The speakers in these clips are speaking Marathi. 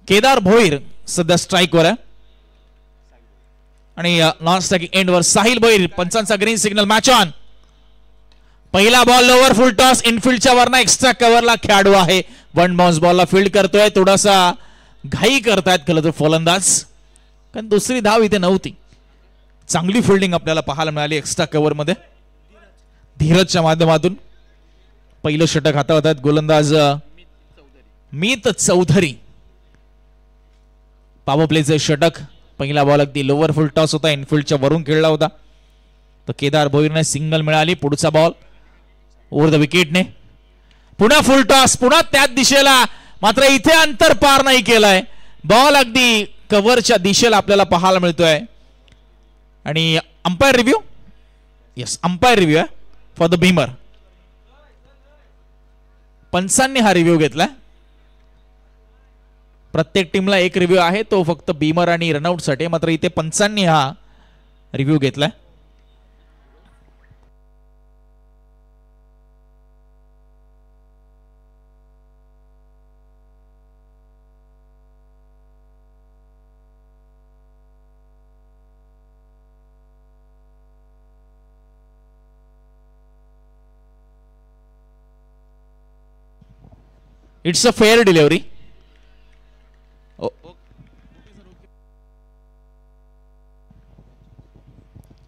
केदार भोईर सध्या स्ट्राईकवर आहे आणि नॉन स्ट्राइकिंग एंडवर साहिल भोईर. पंचांचा ग्रीन सिग्नल. Match on. पहिला बॉल लोवर फुल टॉस इनफिल्डच्या वरना एक्स्ट्रा कव्हरला खेळाडू आहे. वन बाउन्स बॉलला फील्ड करतोय. थोडासा घाई करतायत खरं तर फलंदाज, कारण दुसरी धाव इथे नव्हती. चांगली फिल्डिंग आपल्याला पाहायला मिळाली एक्स्ट्रा कव्हर मध्ये धीरजच्या माध्यमातून. पहिलं षटक हाताळत आहेत गोलंदाज मीत चौधरी. पॉवर प्लेचं षटक. पहिला बॉल अगदी लोवर फुल टॉस होता, इनफिल्डच्या वरून खेळला होता. तर केदार भोईरने सिंगल मिळाली. पुढचा बॉल ओव्हर द विकेटने. पुन्हा फुल टॉस, पुन्हा त्याच दिशेला, मात्र इथे अंतर पार नाही केलंय. बॉल अगदी कव्हरच्या दिशेला आपल्याला पाहायला मिळतोय. आणि umpire review, yes umpire review आहे फॉर द भीमर. पंचांनी हा रिव्ह्यू घेतलाय. प्रत्येक टीमला एक रिव्ह्यू आहे, तो फक्त भीमर आणि रनआउट साठी. मात्र इथे पंचांनी हा रिव्ह्यू घेतलाय. It's a fair delivery.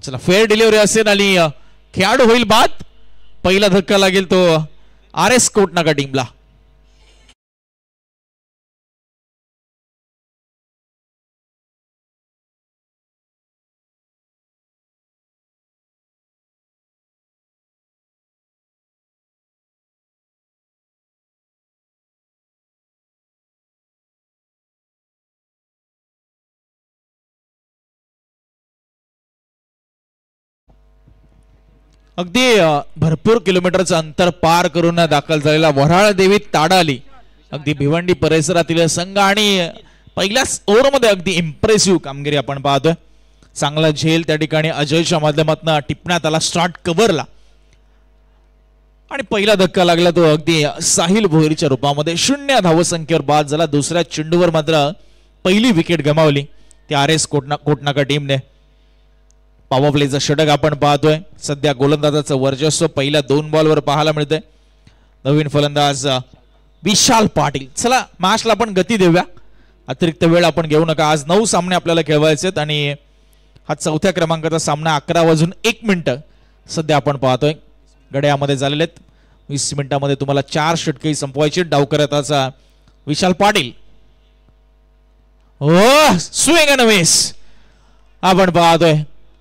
चला फेअर डिलिव्हरी असेल आणि खेळाडू होईल बाद. पहिला धक्का लागेल तो RS कोटनाका टीमला. अगदी भरपूर किलोमीटरचं अंतर पार करून दाखल झालेला वऱ्हाळ देवी ताडाली अगदी भिवंडी परिसरातील संघ आणि पहिल्याच ओव्हरमध्ये अगदी इम्प्रेसिव्ह कामगिरी आपण पाहतोय. चांगला झेल त्या ठिकाणी अजयच्या माध्यमातून टिपण्यात आला स्टार्ट कव्हरला आणि पहिला धक्का लागला तो अगदी साहिल भोईरच्या रूपामध्ये. 0 धावसंख्येवर बाद झाला. दुसऱ्या चेंडूवर मात्र पहिली विकेट गमावली त्या RS कोटनाका टीमने. पॉवर प्लेचा षटक आपण पाहतोय. सध्या गोलंदाजाचं वर्चस्व पहिल्या 2 बॉलवर पाहायला मिळतंय. नवीन फलंदाज विशाल पाटील. चला मॅचला आपण गती देऊया, अतिरिक्त वेळ आपण घेऊ नका. आज 9 सामने आपल्याला खेळवायचे आहेत आणि हा 4थ्या क्रमांकाचा सामना 11:01 सध्या आपण पाहतोय. गड्यामध्ये झालेले आहेत. 20 मिनिटांमध्ये तुम्हाला 4 षटके संपवायची. डावकरताचा विशाल पाटील. हो स्विंग अँड मिस आपण पाहतोय.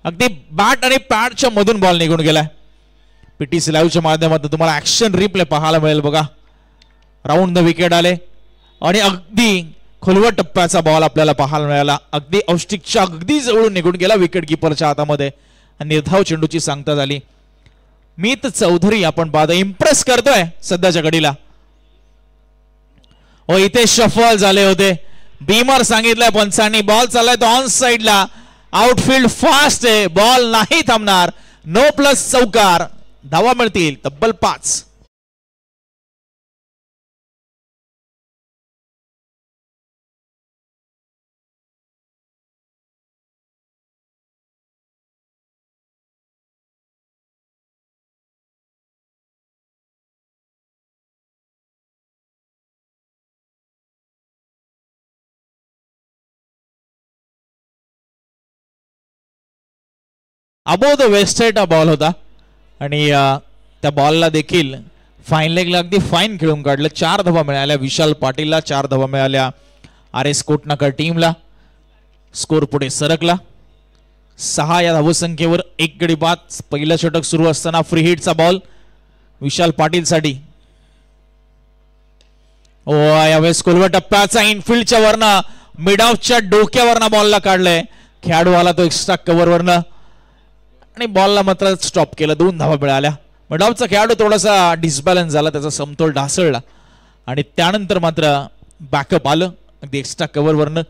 अगदी बॅट आणि पॅडच्या मधून बॉल निघून गेलाय. PTC लाईव्हच्या माध्यमातून तुम्हाला ऍक्शन रिप्ले पाहायला मिळेल बघा. राऊंड द विकेट आले आणि अगदी खोलवट टप्प्याचा बॉल आपल्याला पाहायला मिळाला. अगदी औष्टिकच्या अगदी जवळून निघून गेला विकेट किपरच्या हातामध्ये. निर्धाव चेंडूची सांगता झाली. मीत चौधरी आपण पाहतो इम्प्रेस करतोय सध्याच्या घडीला. हो इथे शफल झाले होते. भीमर सांगितलंय पंचांनी. बॉल चाललाय तो ऑन साइडला. आउटफील्ड फास्ट आहे. बॉल नाही थांबणार. नो प्लस चौकार. धावा मिळतील तब्बल 5. अबोव द वेस्टेट हा बॉल होता आणि त्या बॉलला देखील फाईन लेगला अगदी फाईन खेळून काढलं. 4 धावा मिळाल्या विशाल पाटीलला. 4 धावा मिळाल्या RS कोटनाका टीमला. स्कोर पुढे सरकला 6 या धावसंख्येवर. 1 गडी बाद. पहिलं षटक सुरू असताना फ्री हिटचा बॉल विशाल पाटील साठी. ओ यावेळेस खोलवा टप्प्याचा इनफिल्डच्या वरनं मिड ऑफच्या डोक्यावरनं बॉलला काढलंय. खेळाडू आला तो एक्स्ट्रा कव्हर वरनं आणि बॉलला मात्र स्टॉप केलं. 2 धावा मिळाल्या. मिड ऑफचा खेळाडू थोडासा डिसबॅलन्स झाला, त्याचा समतोल ढासळला आणि त्यानंतर मात्र बॅकअप आलं अगदी एक्स्ट्रा कव्हर वरनं.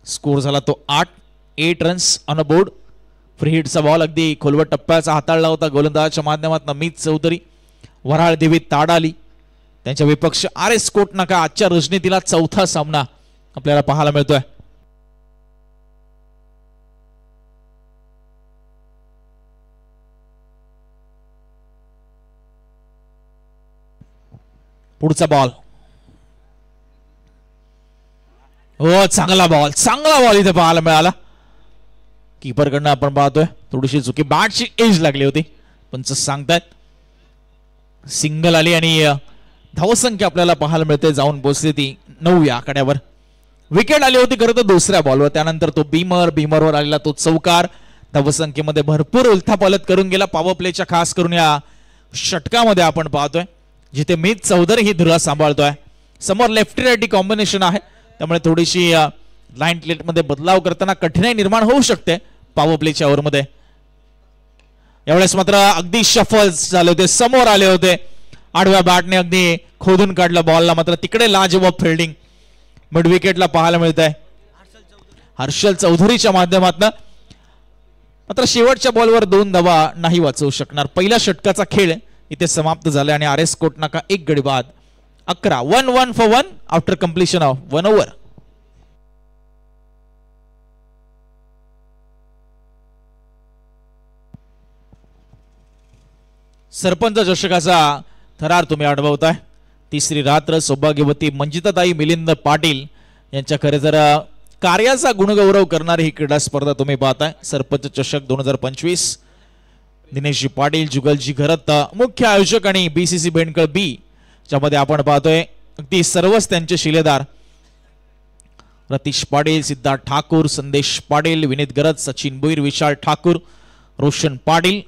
स्कोर झाला तो 8 runs on a board. Free हिटचा बॉल अगदी खोलवट टप्प्याचा हाताळला होता गोलंदाजाच्या माध्यमातून मीत चौधरी. वऱ्हाळ देवी ताडाली त्यांच्या विपक्ष RS कोटनाका. आजच्या रणनीतीला 4था सामना आपल्याला पाहायला मिळतोय. पुढचा बॉल. हो, चांगला बॉल इथे पाहायला मिळाला. कीपर कडनं आपण पाहतोय थोडीशी चुकी, बॅटची एज लागली होती. पंच सांगतायत सिंगल आली आणि धावसंख्या आपल्याला पाहायला मिळते जाऊन पोहोचली ती 9 या आकड्यावर. विकेट आली होती खरं तर दुसऱ्या बॉलवर, त्यानंतर तो बीमरवर आलेला तो चौकार धावसंख्येमध्ये भरपूर उलथापालथ करून गेला. पॉवर प्लेच्या खास करून या षटकामध्ये आपण पाहतोय जिथे मित चौधरी ही धुरा सांभाळतोय. समोर लेफ्टी राईटी कॉम्बिनेशन आहे, त्यामुळे थोडीशी लाईन प्लेट मध्ये बदलाव करताना कठीणाई निर्माण होऊ शकते पॉवर प्लेच्या ओव्हरमध्ये. यावेळेस मात्र अगदी शफल झाले होते, समोर आले होते, आडव्या बॅटने अगदी खोदून काढलं बॉलला. मात्र तिकडे लाजवाब फिल्डिंग मिड विकेटला पाहायला मिळत आहे हर्षल चौधरीच्या माध्यमातून. मात्र शेवटच्या बॉलवर 2 धावा नाही वाचवू शकणार. पहिल्या षटकाचा खेळ इथे समाप्त झाला आणि आर एस कोटनाका 1 गडी बाद 11 1 for 1 after completion of 1 over. सरपंच चषकाचा थरार तुम्ही अनुभवताय. तिसरी रात्र सौभाग्यवती मंजिताताई मिलिंद पाटील यांच्या खरे जर कार्याचा गुणगौरव करणारी ही क्रीडा स्पर्धा तुम्ही पाहताय. सरपंच चषक 2025. दिनेशजी पाटील, जुगलजी घरत मुख्य आयोजक आणि बीसीसी बेंडकळ बी ज्यामध्ये आपण पाहतोय अगदी सर्वच त्यांचे शिलेदार रतीश पाटील, सिद्धार्थ ठाकूर, संदेश पाटील, विनीत गरत, सचिन भोईर, विशाल ठाकूर, रोशन पाटील.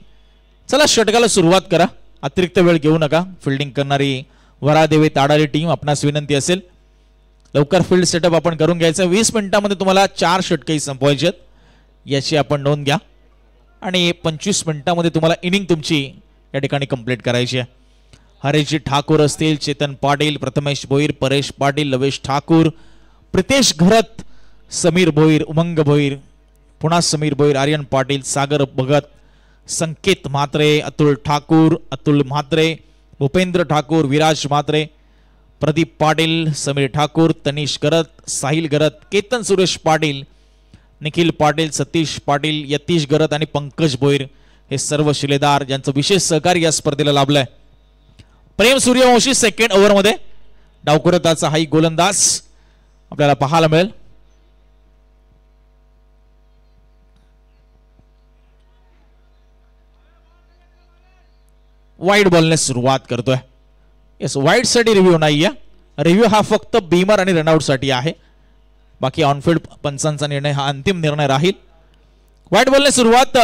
चला षटकाला सुरुवात करा, अतिरिक्त वेळ घेऊ नका. फिल्डिंग करणारी वरादेवी ताडाली टीम आपणास विनंती असेल लवकर फील्ड सेटअप आपण करून घ्यायचं. 20 मिनिटांमध्ये तुम्हाला 4 षटकही संपवायचे आहेत याची आपण नोंद घ्या आणि 25 मिनिटांमध्ये तुम्हाला इनिंग तुमची या ठिकाणी कंप्लीट करायची आहे. हरेशजी ठाकूर असतील, चेतन पाटील, प्रथमेश भोईर, परेश पाटील, लवेश ठाकूर, प्रितेश घरत, समीर भोईर, उमंग भोईर, पुन्हा समीर भोईर, आर्यन पाटील, सागर भगत, संकेत म्हात्रे, अतुल ठाकूर, अतुल म्हात्रे, भूपेंद्र ठाकूर, विराज म्हात्रे, प्रदीप पाटील, समीर ठाकूर, तनिष गरत, साहिल गरत, केतन सुरेश पाटील, निखिल पाटील, सतीश पाटील, यतीश गरत आणि पंकज भोईर हे सर्व शिलेदार ज्यांचं विशेष सहकार्य या स्पर्धेला लाभलंय. प्रेम सूर्यवंशी सेकंड ओव्हर मध्ये डावकुरताचा हाही गोलंदाज आपल्याला पाहायला मिळेल. वाईड बॉलने सुरुवात करतोय. येस, वाईड साठी रिव्ह्यू नाहीये, रिव्ह्यू हा फक्त बीमर आणि रनआउट साठी आहे. बाकी ऑनफिल्ड पंचांचा निर्णय हा अंतिम निर्णय राहील. वाईड बॉलने सुरुवात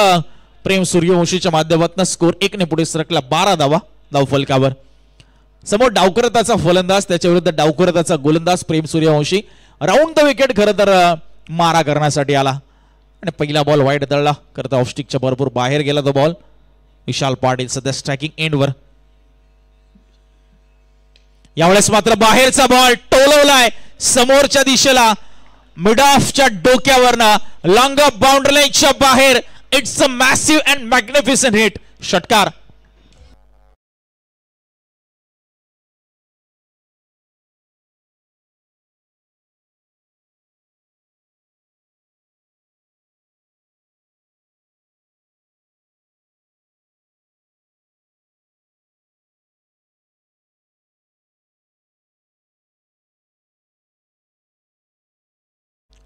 प्रेम सूर्यवंशीच्या माध्यमातून स्कोर 1 ने पुढे सरकला. 12 धावा धावफलकावर. समोर डावकरताचा फलंदाज, त्याच्या विरुद्ध डावकरताचा गोलंदाज प्रेम सूर्यवंशी. राऊंड द विकेट खरं तर मारा करण्यासाठी आला आणि पहिला बॉल वाईड दळला करता ऑफस्टिकच्या भरपूर बाहेर गेला तो बॉल. विशाल पाटील सध्या स्ट्रायकिंग एंडवर. यावेळेस मात्र बाहेरचा बॉल टोलवलाय समोरच्या दिशेला, मिड ऑफच्या डोक्यावरनं लॉंग ऑफ बाउंड्री लाईनच्या बाहेर. It's a massive and magnificent hit. षटकार.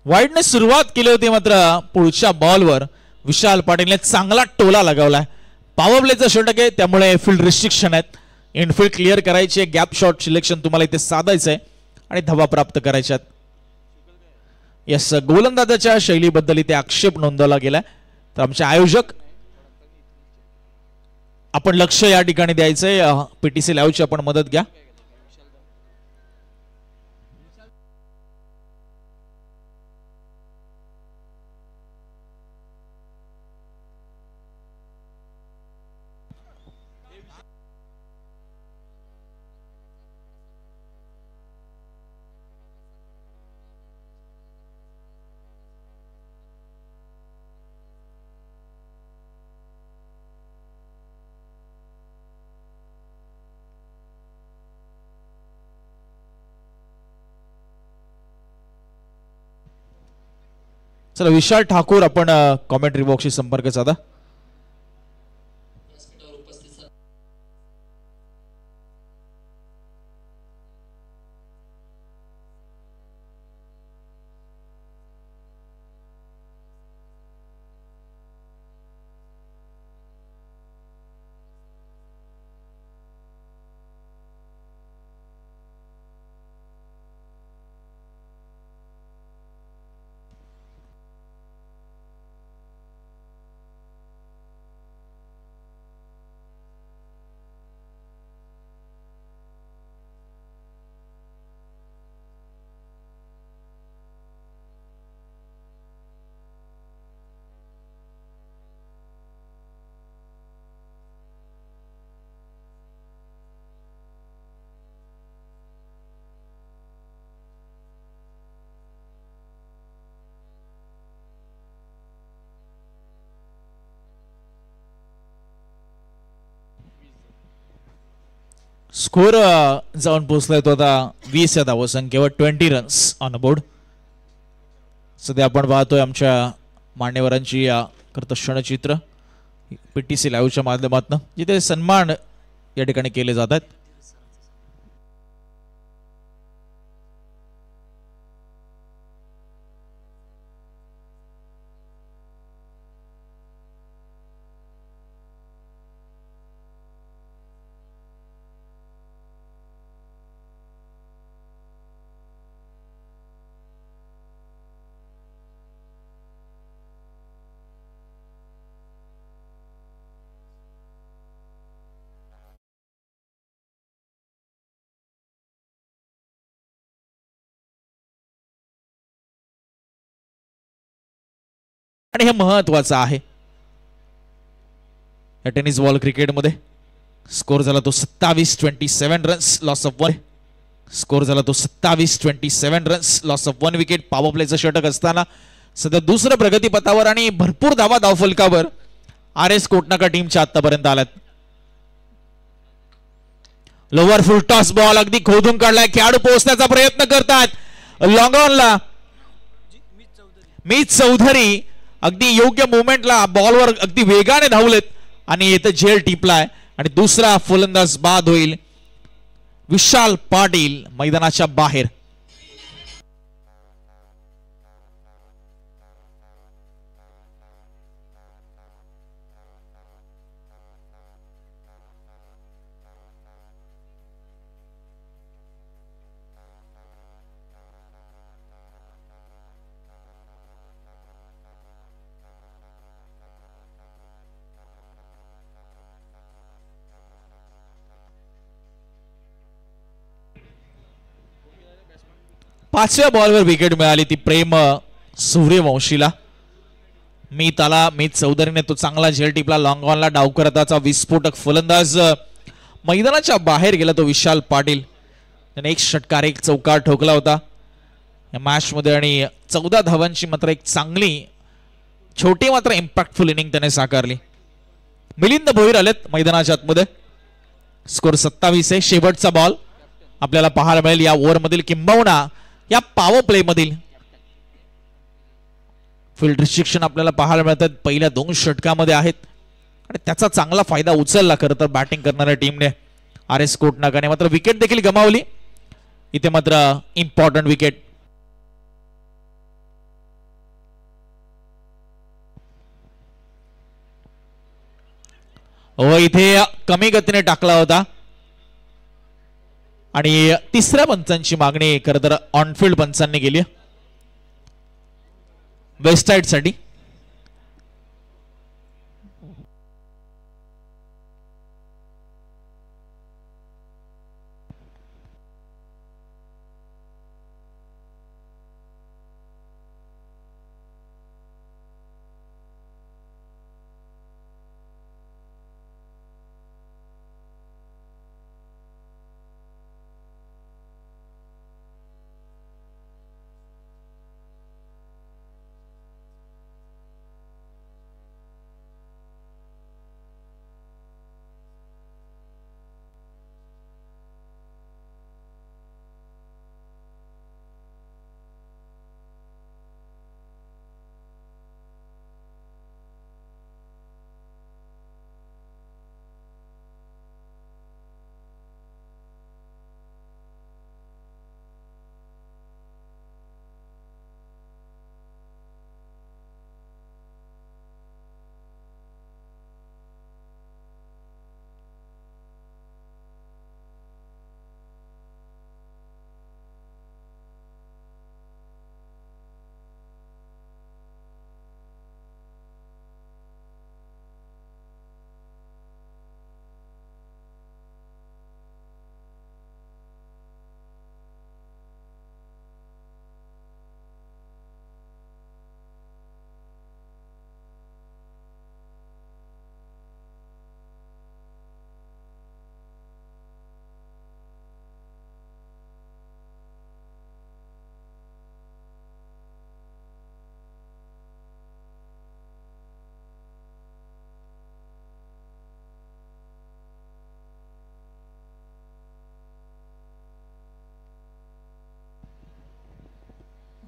वाईडने सुरुवात केली होती, मात्र पुढच्या बॉलवर विशाल पाटीलने चांगला टोला लगावलाय. पॉवर प्लेचा षटक आहे त्यामुळे फील्ड रिस्ट्रिक्शन आहेत. इनफील्ड क्लिअर करायची, गॅप शॉट सिलेक्शन तुम्हाला इथे साधायचंय आणि धावा प्राप्त करायच्यात. यस, गोलंदाजाच्या शैलीबद्दल इथे आक्षेप नोंदवला गेलाय. तर आमचे आयोजक आपण लक्ष या ठिकाणी द्यायचंय. पीटीसी लाईव्हची आपण मदत घ्या. चला विशाल ठाकूर आपण कॉमेंट्री बॉक्सशी संपर्क साधा. स्कोर जाऊन पोहोचलाय तो आता 20 या धावसंख्येवर 20 रन्स ऑन बोर्ड. सध्या आपण पाहतोय आमच्या मान्यवरांची कर्तक्षणचित्र पीटीसी लाईव्हच्या माध्यमातून, जिथे सन्मान या ठिकाणी केले जातात. आणि हे महत्वाचं आहे या टेनिस बॉल क्रिकेटमध्ये. स्कोर झाला तो 27-27 रन्स, लॉस ऑफ 1. स्कोर झाला तो 27-27 runs, loss of 1 wicket. Power प्लेचं षटक असताना सध्या दुसऱ्या प्रगतीपथावर आणि भरपूर धावा धावफलकावर RS कोटनाका टीमच्या आतापर्यंत आल्यात. लोअर फुल टॉस बॉल अगदी खोदून काढलाय. खेळाडू पोहोचण्याचा प्रयत्न करतात. लॉंग ऑनला मीत चौधरी अगदी योग्य मोमेंटला बॉलवर अगदी वेगाने धावलेत आणि इथं झेल टिपलाय आणि दुसरा फलंदाज बाद होईल. विशाल पाटील मैदानाच्या बाहेर. पाचव्या बॉलवर विकेट मिळाली ती प्रेम सूर्यवंशीला. मीत चौधरीने तो चांगला झेल टिपला. लॉंग ऑनला डावकरताचा विस्फोटक फलंदाज मैदानाच्या बाहेर गेला तो विशाल पाटील. त्याने एक षटकार एक चौकार ठोकला होता या मॅच मध्ये आणि 14 धावांची मात्र एक चांगली छोटी मात्र इम्पॅक्टफुल इनिंग त्याने साकारली. मिलिंद भोईर आलेत मैदानाच्या आतमध्ये. स्कोर 27 आहे. शेवटचा बॉल आपल्याला पाहायला मिळेल या ओव्हर मधील, किंबहुना या पॉवर प्ले मधील. फील्ड रिस्ट्रिक्शन आपल्याला पाहायला मिळतात पहिल्या 2 षटकामध्ये आहेत आणि त्याचा चांगला फायदा उचलला खरं तर बॅटिंग करणाऱ्या टीमने. RS कोटनाकाने मात्र विकेट देखील गमावली. इथे मात्र इम्पॉर्टंट विकेट. इथे कमी गतीने टाकला होता आणि तिसऱ्या पंचांची मागणी खरं तर ऑनफिल्ड पंचांनी केली वेस्ट साइड साठी.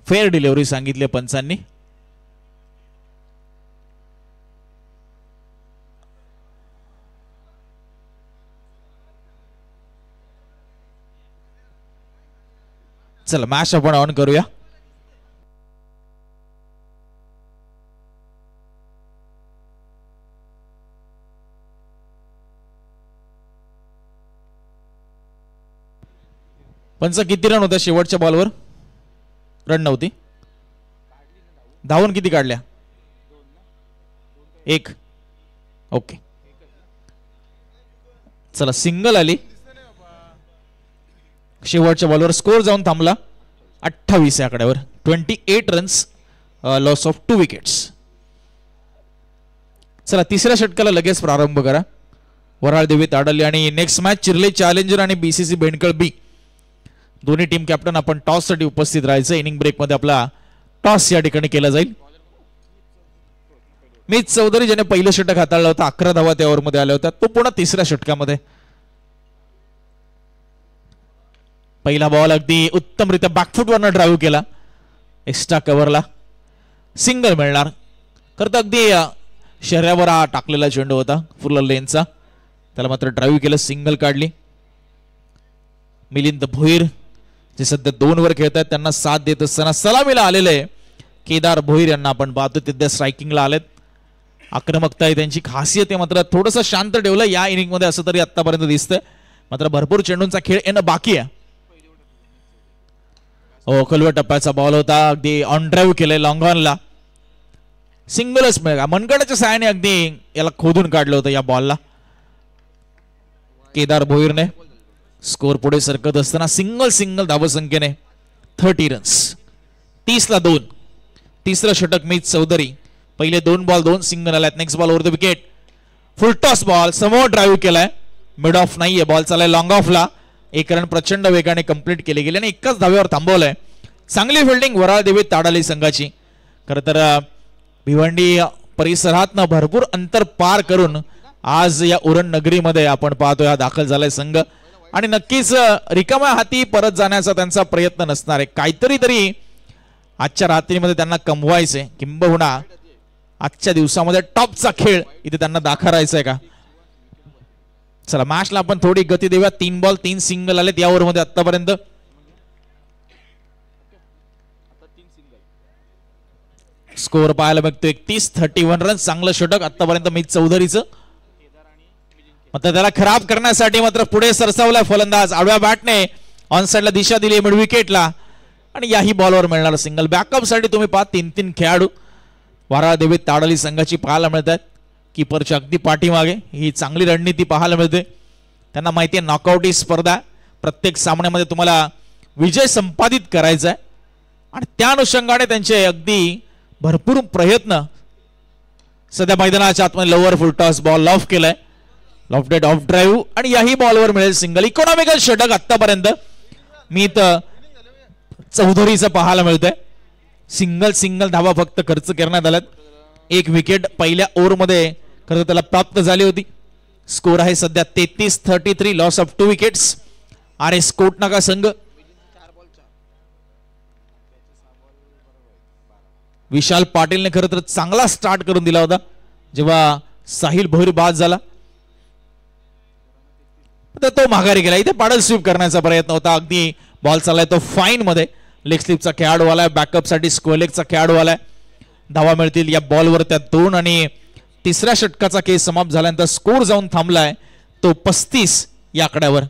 फेअर डिलिव्हरी सांगितली पंचांनी. चला मॅच आपण ऑन करूया. पंच किती रन होत्या शेवटच्या बॉलवर? रन नव्हती. धावून किती काढल्या? 1. ओके. चला सिंगल आली. शेवटच्या बॉलवर स्कोर जाऊन थांबला 28 या आकड्यावर. 28 रन्स, लॉस ऑफ 2 विकेट्स. चला तिसऱ्या षटकाला लगेच प्रारंभ करा. वराळ देवी ताडली आणि नेक्स्ट मॅच चिर्ले चॅलेंजर आणि बीसीसी बेंडकळ बी दोन्ही टीम कॅप्टन आपण टॉस साठी उपस्थित राहायचं. इनिंग ब्रेक मध्ये आपला टॉस या ठिकाणी केला जाईल. मित चौधरी ज्याने पहिलं षटक हाताळलं होतं, 11 धावा त्या ओव्हरमध्ये आल्या होत्या, तो पुन्हा तिसऱ्या षटकामध्ये. पहिला बॉल अगदी उत्तमरित्या बॅकफुटवरनं ड्राईव्ह केला, एक्स्ट्रा कव्हरला सिंगल मिळणार. करता अगदी शहरावर टाकलेला चेंडू होता फुल लेनचा, त्याला मात्र ड्राईव्ह केलं, सिंगल काढली. मिलिंद भोईर जे सध्या 2 वर खेळत आहेत त्यांना साथ देत असताना सलामीला आलेले केदार भोईर यांना आपण पाहतो सध्या स्ट्रायकिंगला आलेत. आक्रमकता आहे त्यांची खासियत आहे, मात्र थोडंसं शांत ठेवलं या इनिंग मध्ये असं तरी आतापर्यंत दिसतंय. मात्र भरपूर चेंडूंचा खेळ येणं बाकी आहे. खोलव्या टप्प्याचा बॉल होता, अगदी ऑन ड्राईव्ह केलंय लॉंग ऑनला, सिंगलच मिळाला. मनगडाच्या साहाय्याने अगदी याला खोदून काढलं होतं या बॉलला केदार भोईरने. स्कोर पुढे सरकत असताना सिंगल धावसंख्येने 30 रन्स, 30 ला 2. तिसरं षटक मित चौधरी. पहिले 2 बॉल 2 सिंगल आल्यात. Next ball over the wicket, full toss ball समोर ड्राईव्ह केलाय, मिड ऑफ नाहीये, बॉल चालाय लॉंग ऑफला. 1 रन प्रचंड वेगाने कंप्लीट केले गेले आणि एकाच धाव्यावर थांबवलंय. चांगली फिल्डिंग वराळ देवी ताडाली संघाची. खरं तर भिवंडी परिसरातनं भरपूर अंतर पार करून आज या उरण नगरीमध्ये आपण पाहतोय हा दाखल झालाय संघ. आणि नक्कीच रिकाम्या हाती परत जाण्याचा त्यांचा प्रयत्न नसणार आहे. काहीतरी तरी आजच्या रात्रीमध्ये त्यांना कमवायचंय, किंबहुना आजच्या दिवसामध्ये टॉपचा खेळ इथे त्यांना दाखवायचा आहे का. चला मॅचला आपण थोडी गती देऊया. 3 बॉल 3 सिंगल आलेत या ओव्हरमध्ये आतापर्यंत. स्कोर पाहायला बघतो 31 रन. चांगलं षटक आतापर्यंत मित चौधरीचं. मात्र त्याला खराब करण्यासाठी मात्र पुढे सरसावलाय फलंदाज. आडव्या बॅटने ऑन साइडला दिशा दिली मिड विकेटला आणि याही बॉलवर मिळणार सिंगल. बॅकअप साठी तुम्ही पहा 3 खेळाडू वराळ देवी ताडली संघाची पाहायला मिळतात. कीपरच्या अगदी पाठीमागे ही चांगली रणनीती पाहायला मिळते. त्यांना माहिती आहे नॉकआउट ही स्पर्धा, प्रत्येक सामन्यामध्ये तुम्हाला विजय संपादित करायचा आहे आणि त्या अनुषंगाने त्यांचे अगदी भरपूर प्रयत्न. सध्या मैदानाच्या आतमध्ये lower full toss ball loaf केलाय, लॉफ्टेड ऑफ ड्राईव्ह आणि याही बॉलवर मिळेल सिंगल. इकॉनॉमिकल षटक आतापर्यंत मित चौधरीचं पाहायला मिळतंय. सिंगल धावा फक्त खर्च करण्यात आल्यात. 1 विकेट पहिल्या ओव्हरमध्ये खरं त्याला प्राप्त झाली होती. स्कोर आहे सध्या 33 loss of 2 wickets. RS Kotnaka संघ. विशाल पाटीलने खरं तर चांगला स्टार्ट करून दिला होता जेव्हा साहिल भोईर बाद झाला, तर तो माघारी गेला. इथे पाडल स्वीप करण्याचा प्रयत्न होता. अगदी बॉल चाललाय तो फाईन मध्ये. लेग स्लिपचा खेळाडू आलाय, बॅकअप साठी स्क्वेअर लेगचा खेळाडू आलाय. धावा मिळतील या बॉलवर त्या 2 आणि तिसऱ्या षटकाचा केस समाप्त झाल्यानंतर स्कोर जाऊन थांबलाय तो 35 या आकड्यावर.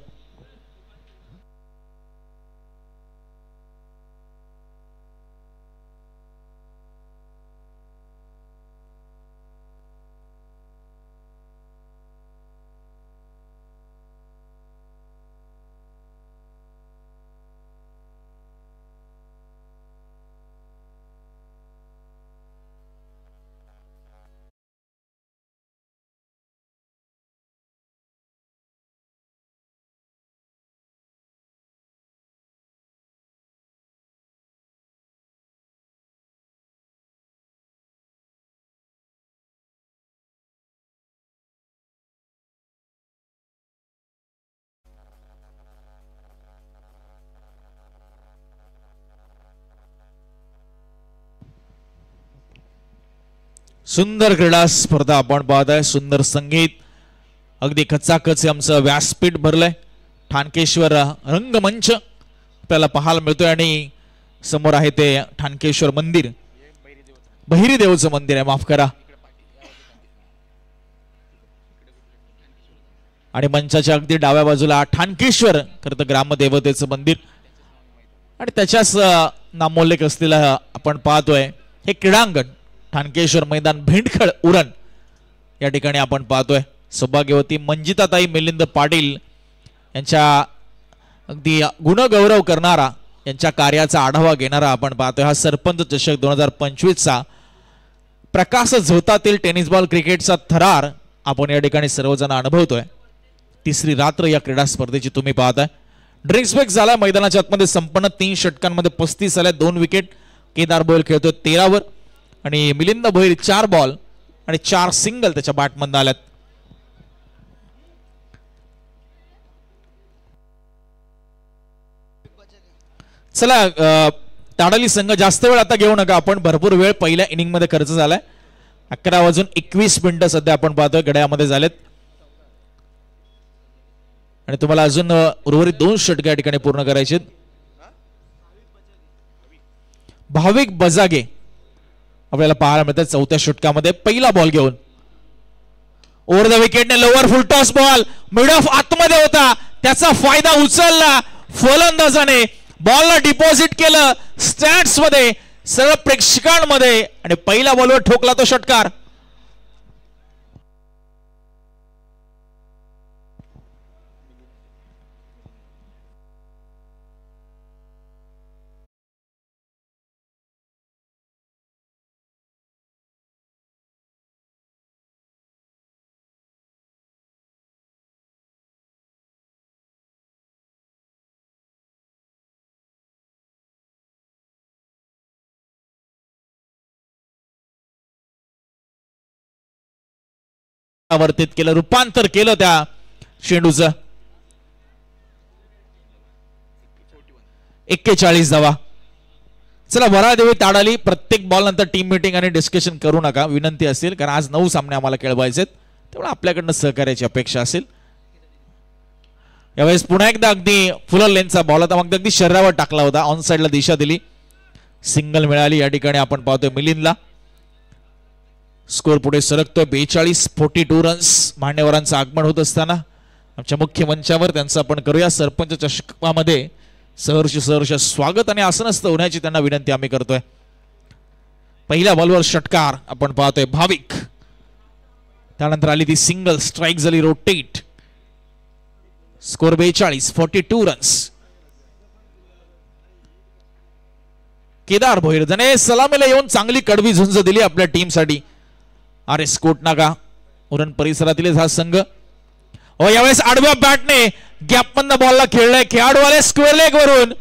सुंदर क्रीडा स्पर्धा आपण पाहताय. सुंदर संगीत, अगदी कच्चाकच आमचं व्यासपीठ भरलंय. ठाणकेश्वर रंगमंच आपल्याला पाहायला मिळतोय आणि समोर आहे ते ठाणकेश्वर मंदिर, बहिरी देवचं मंदिर आहे, माफ करा. आणि मंचाच्या अगदी डाव्या बाजूला ठाणकेश्वर खरं तर ग्रामदेवतेचं मंदिर आणि त्याच्याच नामोल्लेख असलेला आपण पाहतोय हे क्रीडांगण ठाणकेश्वर मैदान भेंडखळ उरण या ठिकाणी आपण पाहतोय. सौभाग्यवती मंजिताताई मिलिंद पाटील यांच्या अगदी गुणगौरव करणारा, यांच्या कार्याचा आढावा घेणारा आपण पाहतोय हा सरपंच चषक 2025चा प्रकाश झोतातील टेनिस बॉल क्रिकेटचा थरार आपण या ठिकाणी सर्वजण अनुभवतोय. तिसरी रात्र या क्रीडा स्पर्धेची तुम्ही पाहताय. ड्रिंक्स ब्रेक झाला मैदानाच्या आतमध्ये संपन्न. 3 षटकांमध्ये 35 आल्या, 2 विकेट. केदार भोयर खेळतोय 13 वर आणि मिलिंद भोयर 4 बॉल आणि 4 सिंगल त्याच्या बॅटमधून आल्यात. चला ताडाली संघ जास्त वेळ आता घेऊ नका आपण, भरपूर वेळ पहिल्या इनिंग मध्ये खर्च झालाय. 11:21 सध्या आपण पाहतोय घड्याळामध्ये झालेत आणि तुम्हाला अजून उर्वरित 2 षटके या ठिकाणी पूर्ण करायचे. भाविक बजागे आपल्याला पाहायला मिळतात 4थ्या षटकामध्ये. पहिला बॉल घेऊन ओव्हर द विकेटने lower full toss ball mid off आतमध्ये होता, त्याचा फायदा उचलला फलंदाजाने. बॉलला डिपॉझिट केलं स्टँड्स मध्ये, सर्व प्रेक्षकांमध्ये आणि पहिल्या बॉलवर ठोकला तो षटकार. वर्तित केलं, रूपांतर केलं त्या चेंडूचं. 41 धावा. चला वराळदेवी ताडाली प्रत्येक बॉल नंतर टीम मीटिंग आणि डिस्कशन करू नका, विनंती असेल, कारण आज 9 सामने आम्हाला खेळवायचे, त्यामुळे आपल्याकडनं सहकार्याची अपेक्षा असेल. यावेळेस पुन्हा एकदा अगदी फुल लेनचा बॉल होता, मग अगदी शरीरावर टाकला होता, ऑन साइडला दिशा दिली, सिंगल मिळाली. या ठिकाणी आपण पाहतोय मिलिंदला. स्कोर पुढे सरकतोय 42-42 रन्स. मान्यवरांचं आगमन होत असताना आमच्या मुख्य मंचावर त्यांचं आपण करूया सरपंच चषकामध्ये सहर्ष स्वागत आणि आसनस्थ होण्याची त्यांना विनंती आम्ही करतोय. पहिल्या बॉलवर षटकार आपण पाहतोय भाविक, त्यानंतर आली ती सिंगल, स्ट्राइक झाली rotate. Score 42-42 runs. Kedar Bhoyar ज्याने सलामीला येऊन चांगली कडवी झुंज दिली आपल्या टीमसाठी. अरे स्कोट नाका उरण परिसरातील हा संघ. यावेळेस आडव्या बॅटने गॅप मधनं बॉलला खेळलाय खेळाडू आले स्क्वेअर लेग वरून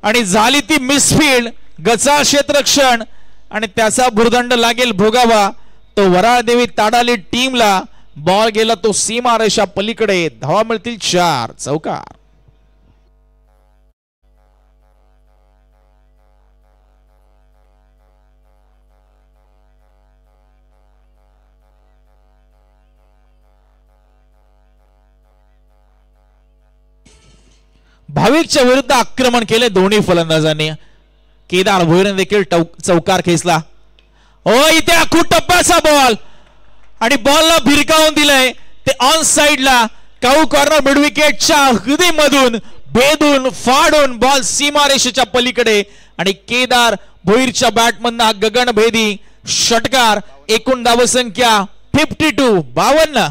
आणि झाली ती मिसफील्ड. गचा क्षेत्ररक्षण आणि त्याचा भुर्दंड लागेल भोगावा तो वराळदेवी ताडाली टीमला. बॉल गेला तो सीमा रेषा पलीकडे. धावा मिळतील 4. चौकार. भाविकच्या विरुद्ध आक्रमण केले दोन्ही फलंदाजांनी. केदार भोयरने देखील चौकार खेचला. इथे आखू टप्प्याचा बॉल आणि बॉलला भिरकावून दिलंय ते ऑन साइडला. काऊ कॉर्नर मिड विकेटच्या अगदी मधून भेदून फाडून बॉल सीमारेषेच्या पलीकडे आणि केदार भोईरच्या बॅटमधनं हा गगनभेदी षटकार. एकूण धावसंख्या 52.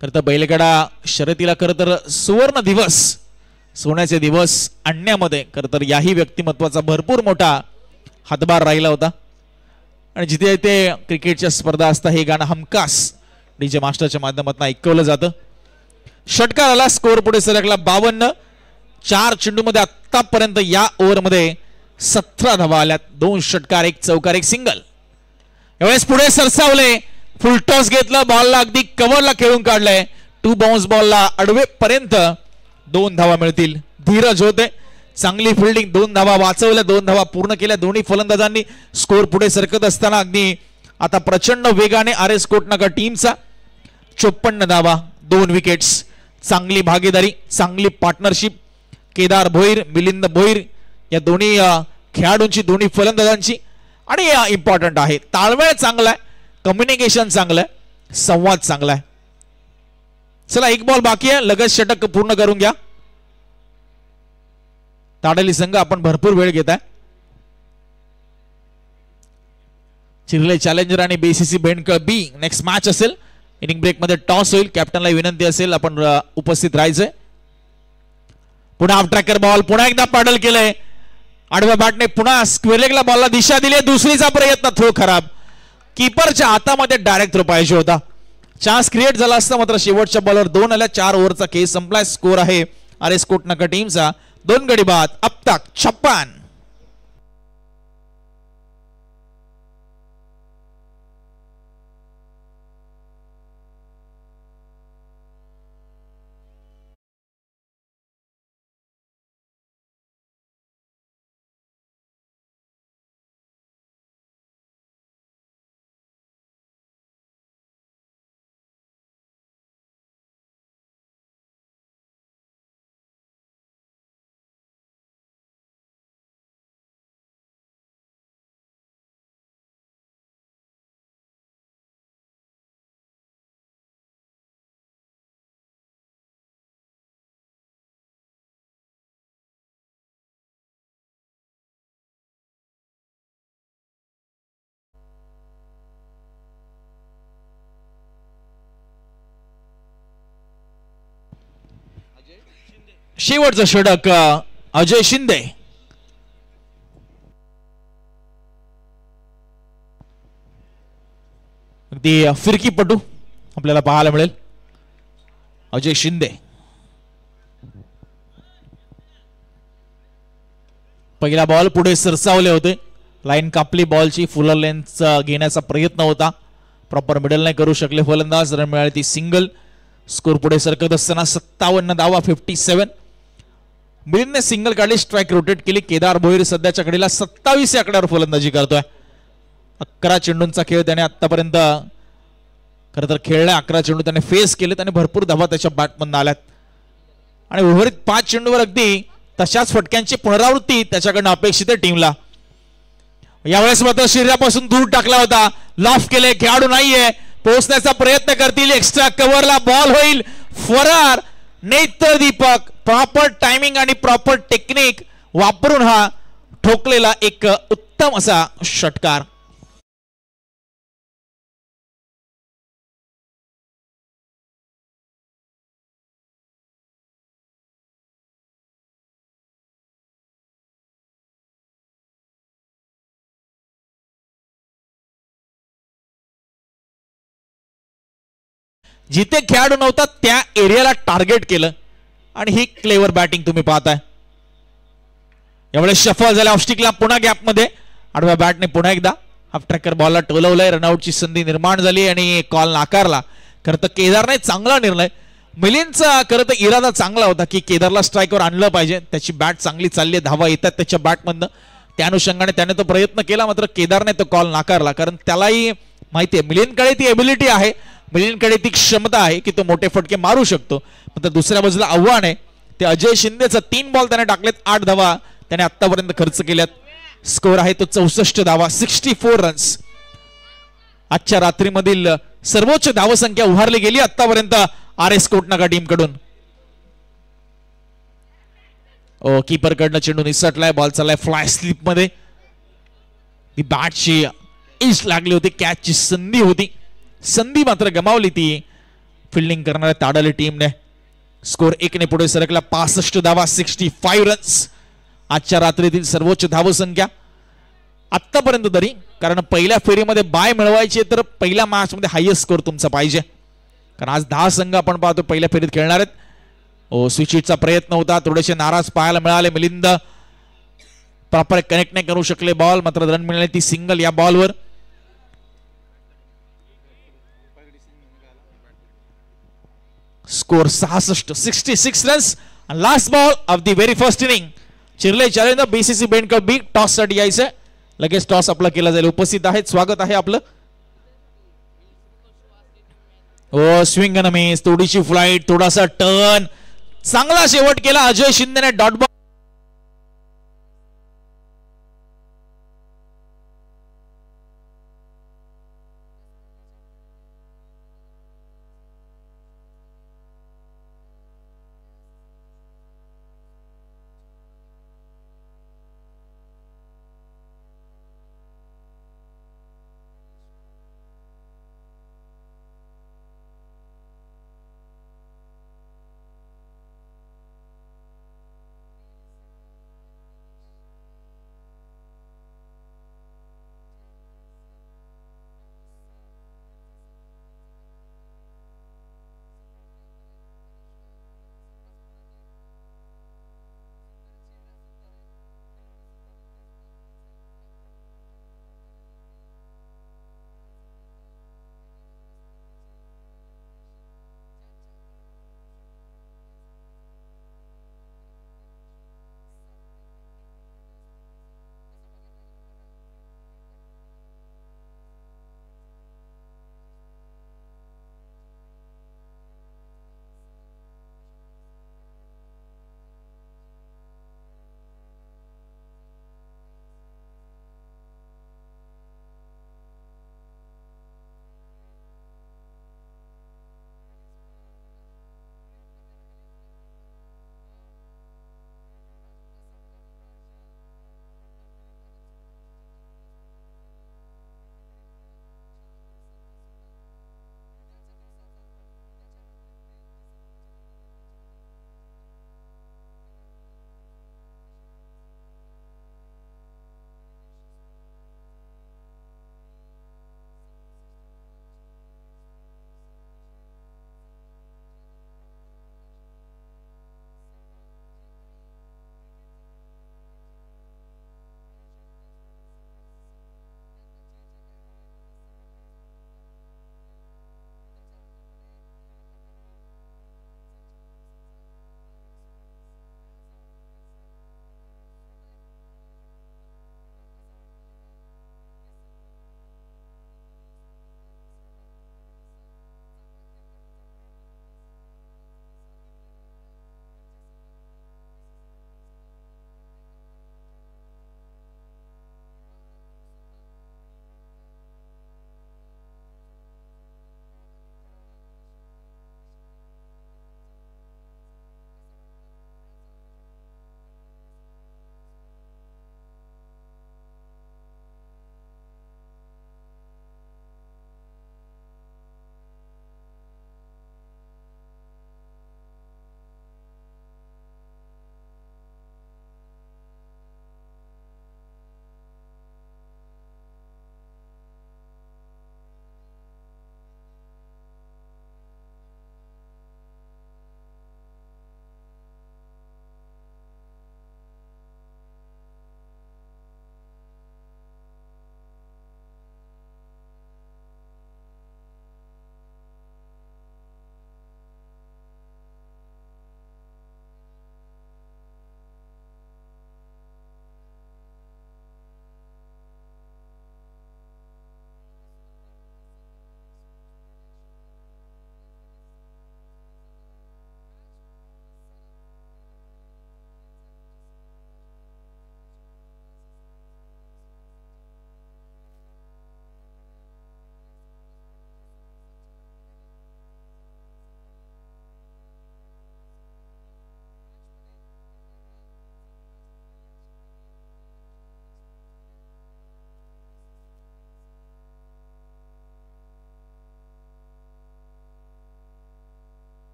तर बैलगाडा शर्यतीला खरं तर सुवर्ण दिवस, सोन्याचे दिवस आणण्यामध्ये खरं तर याही व्यक्तिमत्वाचा भरपूर मोठा हातभार राहिला होता. आणि जिथे जिथे क्रिकेटच्या स्पर्धा असतात हे गाणं हमखास डीजे मास्टरच्या माध्यमातून ऐकवलं जातं. षटकार आला, स्कोर पुढे सरकला 52. 4 चेंडूमध्ये आतापर्यंत या ओव्हरमध्ये 17 धावा आल्यात. 2 षटकार, 1 चौकार, 1 सिंगल. यावेळेस पुढे सरसावले, फुलटॉस घेतलं, बॉलला अगदी कव्हरला खेळून काढलंय. 2 बाउन्स बॉलला अडवेपर्यंत 2 धावा मिळतील. धीरज होते, चांगली फिल्डिंग, 2 धावा वाचवल्या, 2 धावा पूर्ण केल्या दोन्ही फलंदाजांनी. स्कोर पुढे सरकत असताना अगदी आता प्रचंड वेगाने RS कोटनगर टीमचा 54 धावा, 2 विकेट्स. चांगली भागीदारी, चांगली पार्टनरशिप केदार भोईर, मिलिंद भोईर या दोन्ही खेळाडूंची, दोन्ही फलंदाजांची. आणि इम्पॉर्टंट आहे ताळमेळ चांगला आहे, कम्युनिकेशन चांगलं आहे, संवाद चांगला आहे. चला 1 बॉल बाकी आहे, लगेच षटक पूर्ण करून घ्या. ताडाली संघ आपण भरपूर वेळ घेत आहे. चिरले चॅलेंजर आणि BCC बेंडकळ बी नेक्स्ट मॅच असेल. इनिंग ब्रेक मध्ये टॉस होईल. कॅप्टनला विनंती असेल आपण उपस्थित राहायचंय. पुन्हा ऑफ ट्रॅकर बॉल, पुन्हा एकदा पॅडल केलंय. आडव्या बॅटने पुन्हा स्क्वेअर लेगला बॉलला दिशा दिली. दुसरीचा प्रयत्न, थ्रो खराब. कीपरच्या हातामध्ये डायरेक्ट थ्रो पाहिजे होता. चान्स क्रिएट झाला असता, मात्र शेवटच्या बॉलवर 2 आल्या. 4 ओव्हरचा खेळ संपलाय. स्कोर आहे RS कोटनगर टीमचा 2 गडी बाद, अब तक 56. शेवटचं षटक अजय शिंदे. अगदी फिरकीपटू आपल्याला पाहायला मिळेल अजय शिंदे. पहिला बॉल पुढे सरसावले होते, लाईन कापली बॉलची, फुलर लेन्थ घेण्याचा प्रयत्न होता, प्रॉपर मिडल नाही करू शकले फलंदाज. रन मिळाली ती सिंगल. स्कोर पुढे सरकत असताना 57 धावा, 57. मिलिंदने सिंगल काढली, स्ट्राइक रोटेट केली. केदार भोईर सध्याच्या घडीला 27 या आकड्यावर फलंदाजी करतोय. 11 चेंडूंचा खेळ त्याने आतापर्यंत खरं तर खेळला. 11 चेंडू त्याने फेस केले, त्याने भरपूर धावा त्याच्या बॅटमधून आल्यात. आणि उर्वरित 5 चेंडूवर अगदी तशाच फटक्यांची पुनरावृत्ती त्याच्याकडनं अपेक्षित आहे टीमला. यावेळेस मात्र शरीरापासून दूर टाकला होता, लॉफ केले, खेळाडू नाहीये, पोहोचण्याचा प्रयत्न करतील. एक्स्ट्रा कव्हरला बॉल होईल, फरार. नेत्र दीपक प्रॉपर टायमिंग आणि प्रॉपर टेक्निक वापरून हा ठोकलेला एक उत्तम असा षटकार. जिथे खेळाडू नव्हता त्या एरियाला टार्गेट केलं आणि ही क्लेवर बॅटिंग तुम्ही पाहताय. यावेळेस शफल झाल्या ऑफस्टिकला, पुन्हा गॅपमध्ये आडव्या बॅटने पुन्हा एकदा हाफ ट्रॅकर बॉलला टोलवलंय. रनआउटची संधी निर्माण झाली आणि कॉल नाकारला. खरं तर केदारने चांगला निर्णय, मिलिंदचा खरं तर इरादा चांगला होता की केदारला स्ट्राईकवर आणलं पाहिजे. त्याची बॅट चांगली चालली, धावा येतात त्याच्या बॅटमधनं, त्या अनुषंगाने त्याने तो प्रयत्न केला. मात्र केदारने तो कॉल नाकारला, कारण त्यालाही माहिती आहे मिलिंदकडे ती एबिलिटी आहे, मिलिंदकडे ती क्षमता आहे की तो मोठे फटके मारू शकतो. मात्र दुसऱ्या बाजूला आव्हान आहे ते अजय शिंदेचं. 3 बॉल त्याने टाकलेत, 8 धावा त्याने आतापर्यंत खर्च केल्यात. स्कोर आहे तो 64 धावा, 64 रन्स. आजच्या रात्रीमधील सर्वोच्च धावसंख्या उभारली गेली आतापर्यंत RS कोटनगर टीम कडून. कीपर कडनं चेंडू निसटलाय, बॉल चाललाय फ्लाय स्लिप मध्ये. ती बॅटची इज लागली होती, कॅचची संधी होती, संधी मात्र गमावली ती फिल्डिंग करणाऱ्या ताडाली टीमने. स्कोर 1 ने पुढे सरकला, 65 धावा, 65 रन्स. आजच्या रात्रीतील सर्वोच्च धावसंख्या. आतापर्यंत तरी, कारण पहिल्या फेरीमध्ये बाय मिळवायचे तर पहिल्या मॅच मध्ये हायएस्ट स्कोर तुमचा पाहिजे, कारण आज 10 संघ आपण पाहतो पहिल्या फेरीत खेळणार आहेत. ओ स्विचिटचा प्रयत्न होता, थोडेसे नाराज पाहायला मिळाले. मिलिंद प्रॉपर कनेक्ट नाही करू शकले बॉल, मात्र रन मिळाले ती सिंगल या बॉलवर. Score 66 runs. Last ball of the very first innings. Chirle challenger BCC बेंड कप बी टॉस साठी यायचं, लगेच टॉस आपला केला जाईल. उपस्थित आहेत, स्वागत आहे आपलं. ओ स्विंग न मिस, थोडीशी फ्लाइट, थोडासा टर्न, चांगला शेवट केला अजय शिंदेने. डॉट बॉल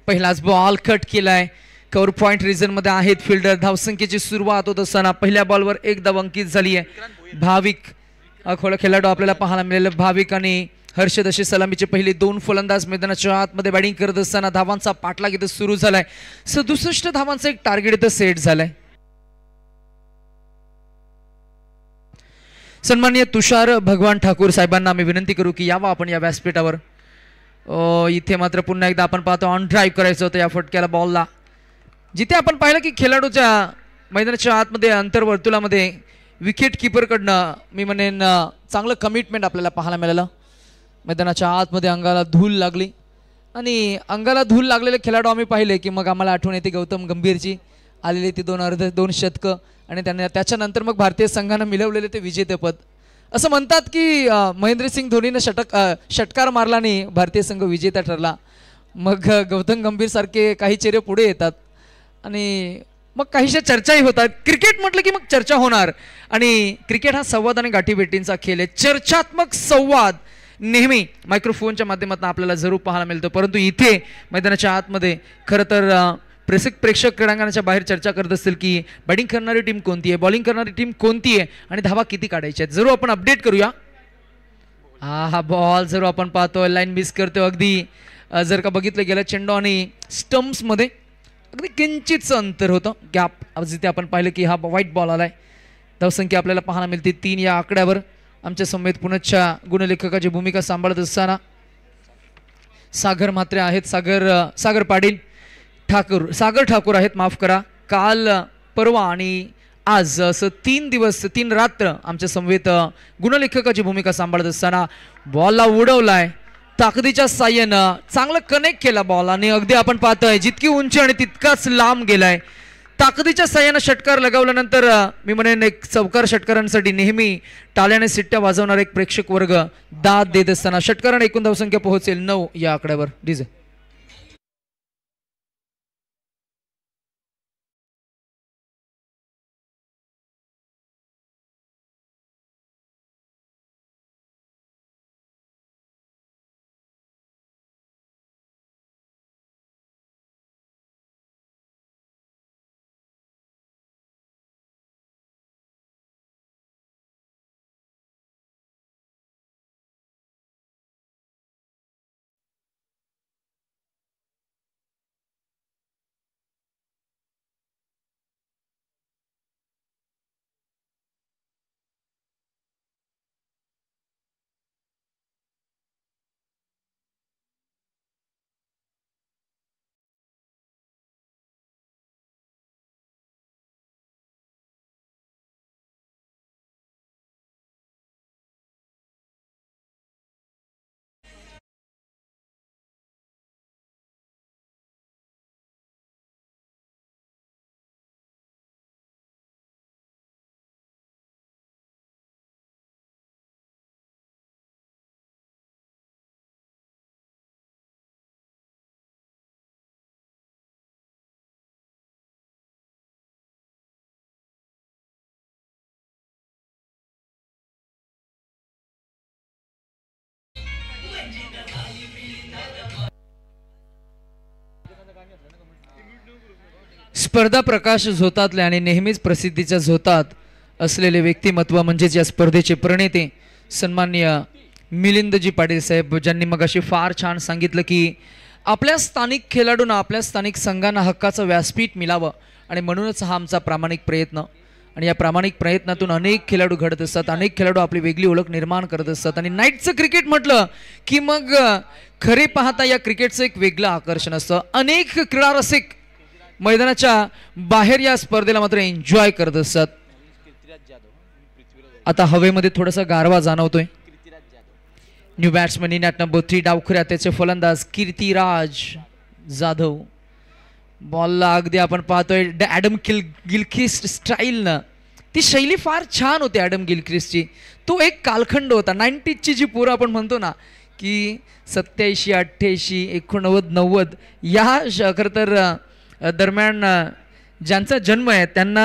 पहिलाच बॉल कट केलाय. कव्हर पॉइंट रिजन मध्ये आहेत फिल्डर. धावसंख्येची सुरुवात होत असताना पहिल्या बॉलवर एक धाव अंकित झाली आहे. भाविक खेळाडू आपल्याला पाहायला मिळेल. भाविक आणि हर्षद अशी सलामीचे पहिले दोन फलंदाज मैदानाच्या आतमध्ये बॅटिंग करत असताना धावांचा पाठलाग इथं सुरू झालाय. 67 धावांचं एक टार्गेट इथं सेट झालंय. सन्माननीय तुषार भगवान ठाकूर साहेबांना आम्ही विनंती करू की यावं आपण या व्यासपीठावर. इथे मात्र पुन्हा एकदा आपण पाहतो ऑन ड्राईव्ह करायचं होतं या फटक्याला बॉलला. जिथे आपण पाहिलं की खेळाडूच्या मैदानाच्या आतमध्ये अंतर्वर्तुळामध्ये विकेट किपरकडनं मी म्हणेन चांगलं कमिटमेंट आपल्याला पाहायला मिळालं. मैदानाच्या आतमध्ये अंगाला धूल लागली आणि अंगाला धूल लागलेले खेळाडू आम्ही पाहिले की मग आम्हाला आठवण येते गौतम गंभीरची आलेली ती दोन शतकं आणि त्यांनी त्याच्यानंतर मग भारतीय संघानं मिळवलेले ते विजेतेपद. असं म्हणतात की महेंद्रसिंग धोनीनं षटकार मारला आणि भारतीय संघ विजेता ठरला. मग गौतम गंभीर सारखे काही चेहरे पुढे येतात आणि मग काहीशा चर्चाही होतात. क्रिकेट म्हटलं की मग चर्चा होणार आणि क्रिकेट हा संवाद आणि गाठीभेटींचा खेळ आहे. चर्चात्मक संवाद नेहमी मायक्रोफोनच्या माध्यमातून आपल्याला जरूर पाहायला मिळतो. परंतु इथे मैदानाच्या आतमध्ये खरं तर प्रेक्षक क्रीडांगणाच्या बाहेर चर्चा करत असतील की बॅटिंग करणारी टीम कोणती आहे, बॉलिंग करणारी टीम कोणती आहे आणि धावा किती काढायच्या आहेत. जरूर आपण अपडेट करूया. हा बॉल जरूर आपण पाहतोय लाईन मिस करतोय. अगदी जर का बघितलं गेलं चेंडू आणि स्टम्प्समध्ये अगदी किंचितचं अंतर होतं गॅप. जिथे आपण पाहिलं की हा व्हाईट बॉल आलाय. धावसंख्या आपल्याला पाहायला मिळते 3 या आकड्यावर. आमच्या समवेत पुण्याच्या गुणलेखकाची भूमिका सांभाळत असताना सागर म्हात्रे आहेत. सागर पाटील सागर ठाकूर आहेत, माफ करा. काल परवा आणि आज असं 3 दिवस 3 रात्र आमच्या समवेत गुणलेखकाची भूमिका सांभाळत असताना बॉलला उडवलाय. ताकदीच्या साह्यानं चांगलं कनेक्ट केला बॉल आणि अगदी आपण पाहतोय जितकी उंची आणि तितकाच लांब गेलाय. ताकदीच्या साह्यानं षटकार लगावल्यानंतर मी म्हणेन एक चौकार षटकारांसाठी नेहमी टाळ्याने सिट्ट्या वाजवणारा एक प्रेक्षक वर्ग दाद देत असताना षटकारांना एकूण धावसंख्या पोहोचेल 9 या आकड्यावर. डीजे स्पर्धा प्रकाश झोतातले आणि नेहमीच प्रसिद्धीच्या झोतात असलेले व्यक्तिमत्व म्हणजेच या स्पर्धेचे प्रणेते सन्माननीय मिलिंदजी पाटील साहेब, ज्यांनी मगाशी फार छान सांगितलं की आपल्या स्थानिक खेळाडूंना आपल्या स्थानिक संघांना हक्काचं व्यासपीठ मिळावं आणि म्हणूनच हा आमचा प्रामाणिक प्रयत्न. आणि या प्रामाणिक प्रयत्नातून अनेक खेळाडू घडत असतात, अनेक खेळाडू आपली वेगळी ओळख निर्माण करत असतात. आणि नाईटचं क्रिकेट म्हटलं की मग खरे पाहता या क्रिकेटचं एक वेगळं आकर्षण असतं. अनेक क्रीडा रसिक मैदानाच्या बाहेर या स्पर्धेला मात्र एन्जॉय करत असतात. आता हवेमध्ये थोडासा गारवा जाणवतोय. New batsman in at number 3 डावखऱ्या त्याचे फलंदाज कीर्तिराज जाधव. बॉलला अगदी आपण पाहतोय ॲडम गिलख्रिस्ट स्टाईलनं. ती शैली फार छान होती ॲडम गिलख्रिस्टची. तो एक कालखंड होता 90ची जी पोरं आपण म्हणतो ना की 87, 88, 89, 90 या खरं तर दरम्यान ज्यांचा जन्म आहे त्यांना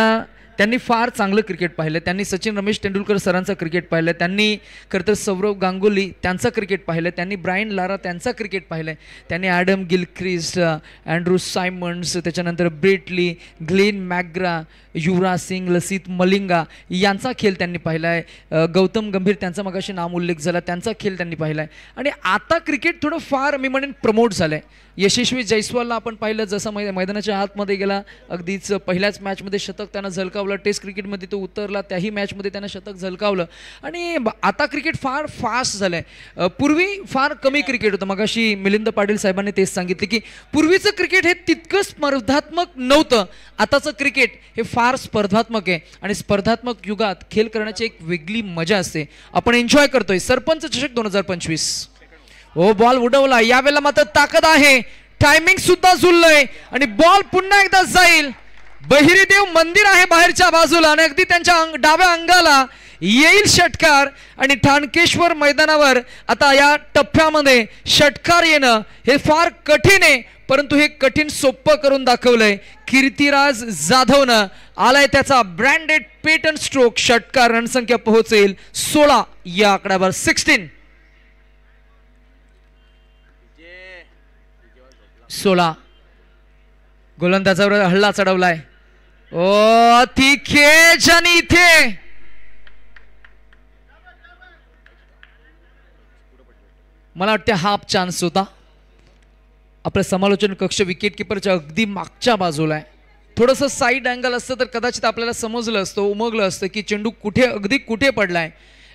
त्यांनी फार चांगलं क्रिकेट पाहिलं. त्यांनी सचिन रमेश तेंडुलकर सरांचं क्रिकेट पाहिलं, त्यांनी खरं तर सौरव गांगुली त्यांचं क्रिकेट पाहिलं, त्यांनी ब्रायन लारा त्यांचं क्रिकेट पाहिलं, त्यांनी ॲडम गिलख्रिस्ट, अँड्रू सायमन्स, त्याच्यानंतर ब्रेटली, ग्लेन मॅग्रा, युवराज सिंग, लसित मलिंगा यांचा खेळ त्यांनी पाहिला आहे. गौतम गंभीर त्यांचा मगाशी नाम उल्लेख झाला, त्यांचा खेळ त्यांनी पाहिला आहे. आणि आता क्रिकेट थोडं फार मी म्हणेन प्रमोट झालं आहे. यशस्वी जयस्वालला आपण पाहिलं, जसं मैदानाच्या आतमध्ये गेला, अगदीच पहिल्याच मॅचमध्ये शतक त्यानं झलकावलं. टेस्ट क्रिकेटमध्ये तो उतरला, त्याही मॅचमध्ये त्यानं शतक झलकावलं. आणि आता क्रिकेट फार फास्ट झालं आहे. पूर्वी फार कमी क्रिकेट होतं. मगाशी मिलिंद पाटील साहेबांनी तेच सांगितले की पूर्वीचं क्रिकेट हे तितकं स्पर्धात्मक नव्हतं. आताचं क्रिकेट हे फार स्पर्धात्मक आहे आणि स्पर्धात्मक युगात खेळ करण्याची एक वेगळी मजा असते. आपण एन्जॉय करतोय. सरपंच चषक 2025. ओ बॉल उडवला, यावेळेला मात्र ताकद आहे, टायमिंग सुद्धा जुळलंय आणि बॉल पुन्हा एकदा जाईल. बहिरीदेव मंदिर आहे बाहेरच्या बाजूला आणि अगदी त्यांच्या डाव्या अंगाला येईल षटकार. आणि ठाणकेश्वर मैदानावर आता या टप्प्यामध्ये षटकार येणं हे फार कठीण आहे, परंतु हे कठीण सोपं करून दाखवलंय कीर्तिराज जाधवनं. आलाय त्याचा ब्रँडेड पेटन स्ट्रोक. षटकार रणसंख्या पोहोचेल 16 या आकड्यावर. 16 गोलंदाजावर हल्ला चढवलाय. ओ ती खेच आणि इथे मला वाटते हाफ चान्स होता. आपलं समालोचन कक्ष विकेट किपरच्या अगदी मागच्या बाजूला आहे. थोडंसं साईड अँगल असतं तर कदाचित आपल्याला समजलं असतं, उमगलं असतं की चेंडू कुठे अगदी कुठे पडलाय.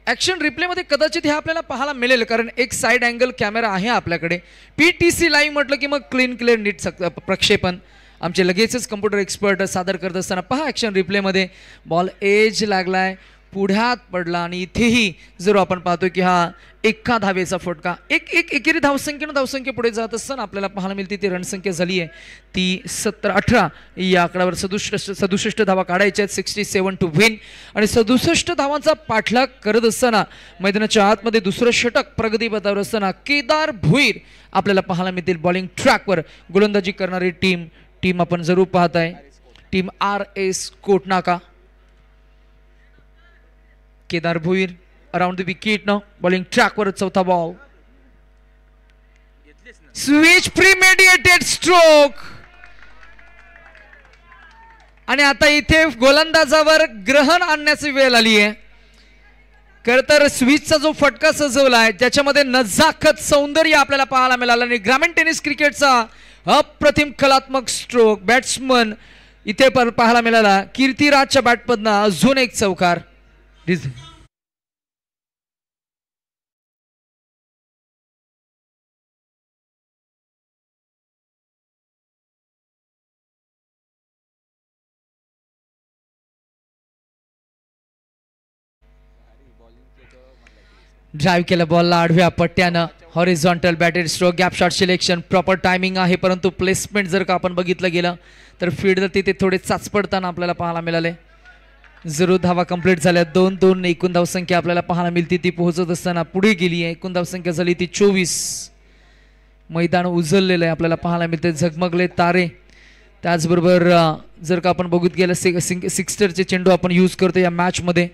ॲक्शन रिप्लेमध्ये कदाचित हे आपल्याला पाहायला मिळेल, कारण एक साईड अँगल कॅमेरा आहे आपल्याकडे. PTC लाईव्ह म्हटलं की मग क्लीन क्लिअर नीट प्रक्षेपण आमचे लगेचच कम्प्युटर एक्सपर्ट सादर करत असताना पहा ॲक्शन रिप्लेमध्ये बॉल एज लागलाय, पुढ्यात पडला आणि इथेही जर आपण पाहतोय की हा एका धावेचा फटका. एकेरी धावसंख्या पुढे जात असताना आपल्याला पाहायला मिळते. ती रणसंख्या झाली आहे ती 17-18 या आकड्यावर. 67 धावा काढायच्या आहेत. 67 टू विन. आणि 67 धावांचा पाठलाग करत असताना मैदानाच्या आतमध्ये दुसरं षटक प्रगतीपथावर असताना केदार भुईर आपल्याला पाहायला मिळतील बॉलिंग ट्रॅकवर. गोलंदाजी करणारी टीम आपण जरूर पाहताय, team RS Kotnaka. Kedar Bhuir around the wicket now, bowling ट्रॅकवर. चौथा बॉल, स्विच प्रीमेडिएटेड स्ट्रोक. आणि आता इथे गोलंदाजावर ग्रहण आणण्याची वेळ आली आहे. खर तर स्विचचा जो फटका सजवलाय त्याच्यामध्ये नजाकत सौंदर्य आपल्याला पाहायला मिळालं आणि ग्रामीण टेनिस क्रिकेटचा अप्रतिम कलात्मक स्ट्रोक. बॅट्समन इथे पाहायला मिळाला. कीर्तिराजच्या बॅटमधनं अजून एक चौकार. ड्राईव्ह केलं बॉलला आडव्या पट्ट्यानं. Horizontal batted stroke, gap shot selection, proper timing आहे, परंतु प्लेसमेंट जर का आपण बघितलं गेलं तर फील्डर तिथे थोडे चाचपडताना आपल्याला पाहायला मिळाले. जरूर धावा कंप्लीट झाल्या. 2-2 एकूण धावसंख्या आपल्याला पाहायला मिळते. ती पोहोचत असताना पुढे गेली आहे. एकूण धावसंख्या झाली ती 24. मैदान उजळलेलं आहे आपल्याला पाहायला मिळते. झगमगले तारे. त्याचबरोबर जर का आपण बघत गेलं सिक्स्टरचे चेंडू आपण यूज करतो या मॅचमध्ये.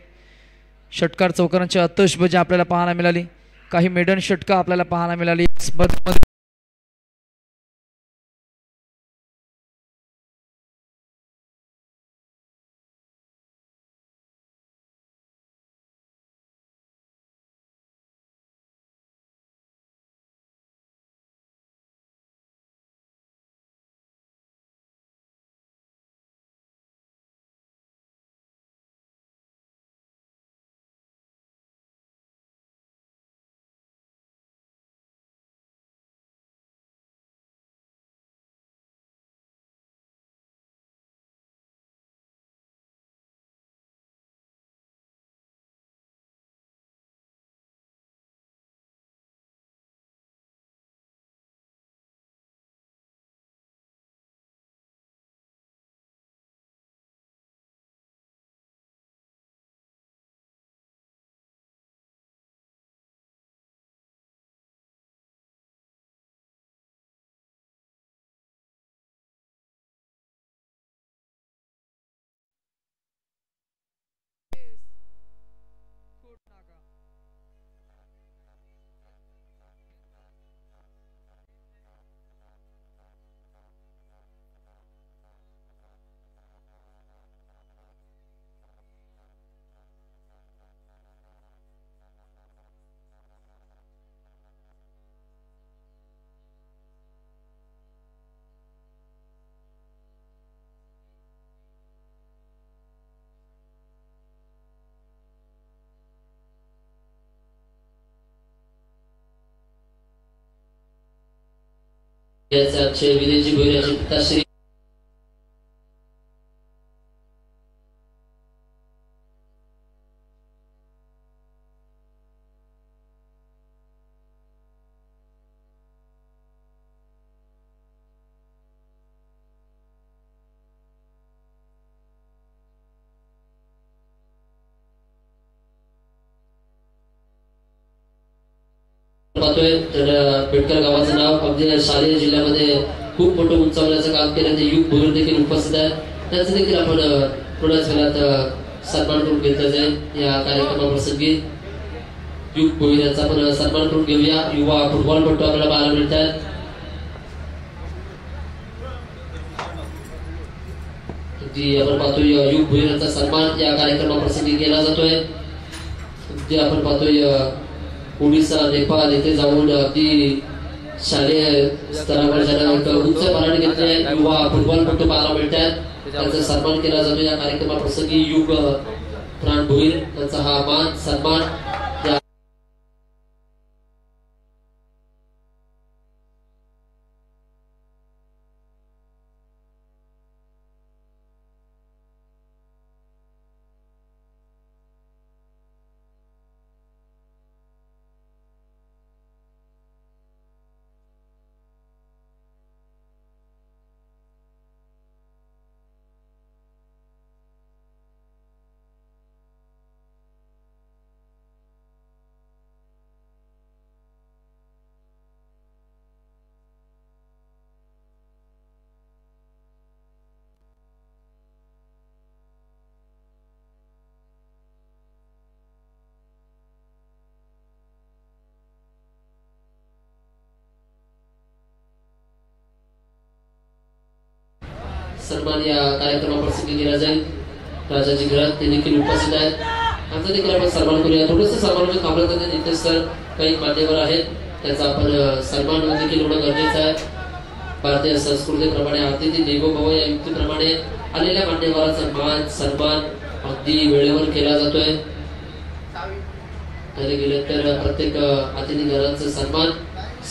षटकार चौकारांची आतषबाजी आपल्याला पाहायला मिळाली. काही मेडन षटका आपल्याला पाहायला मिळाली. याचे विदेशी भोईराची पिताश्री पाहतोय तर पेटकर गावाचं नाव अगदी शालेय जिल्ह्यामध्ये खूप मोठं उंचावण्याचं काम केलं. ते युग भोईर देखील उपस्थित आहेत. त्यांचं देखील आपण थोड्याच वेळात सन्मान करून घेतलं जाईल. या कार्यक्रमाप्रसंगी युग भोईर यांचा आपण सन्मान करून घेऊया. युवा फुटबॉलपटू आपल्याला पाहायला मिळतात. आपण पाहतोय युग भोईर यांचा सन्मान या कार्यक्रमाप्रसंगी केला जातोय. जे आपण पाहतोय ओडिसा नेपाळ येथे जाऊन अगदी शालेय स्तरावर ज्यांना उंच पराड घेतले युवा फुटबॉलपटू पाहायला मिळतात. त्यांचा सन्मान केला जातो. या कार्यक्रमाप्रसंगी युग प्राण भोईर यांचा हा मान सन्मान सन्मान या कार्यक्रमाप्रसंगी केला जाईल. राजाजी घरात ते देखील उपस्थित आहेत. आमचा देखील आपण सन्मान करूया. थोडंसं सन्मान थांबलं तर नितेश सर काही मान्यवर आहेत त्याचा आपण सन्मान देखील होणं गरजेचं आहे. भारतीय संस्कृतीप्रमाणे अतिथी देवो भव या युक्तीप्रमाणे आलेल्या मान्यवरांचा मान सन्मान अगदी वेळेवर केला जातोय. गेले तर प्रत्येक अतिथी घरांचा सन्मान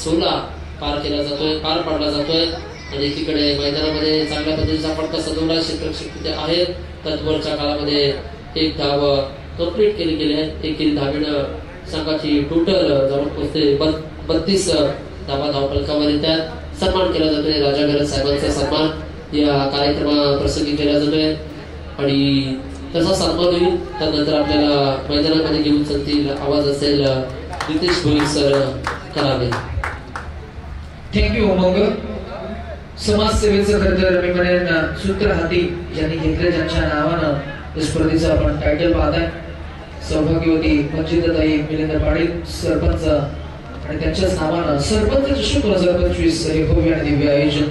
16 पार पाडला जातोय. आणि एकीकडे मैदानामध्ये चांगल्या पद्धतीचा फटका सजवला क्षेत्ररक्षक आहेत. तत्वरच्या काळामध्ये एक धाव कंप्लीट केली गेली आहे. एकेरी धावेनं संघाची टोटल जाऊन पोहोचते 32 धावा धावफलकावर येतात. सन्मान केला जातोय. राजा घरत साहेबांचा सन्मान या कार्यक्रमाप्रसंगी केला जातोय. आणि तसा सन्मान होईल त्यानंतर आपल्याला मैदानामध्ये घेऊन चलतील आवाज असेल नितेश भोईर सर करावे. थँक्यू. मग समाजसेवेचं खरं तर मी म्हणेन सूत्र हाती यांनी घेतलं ज्यांच्या नावानं स्पर्धेचं आपण टायटल पाहताय. सौभाग्यवती मंजिताताई मिलिंद पाटील सरपंच आणि त्यांच्याच नावानं सरपंच चषक 2025 हे भव्य आणि दिव्य आयोजन.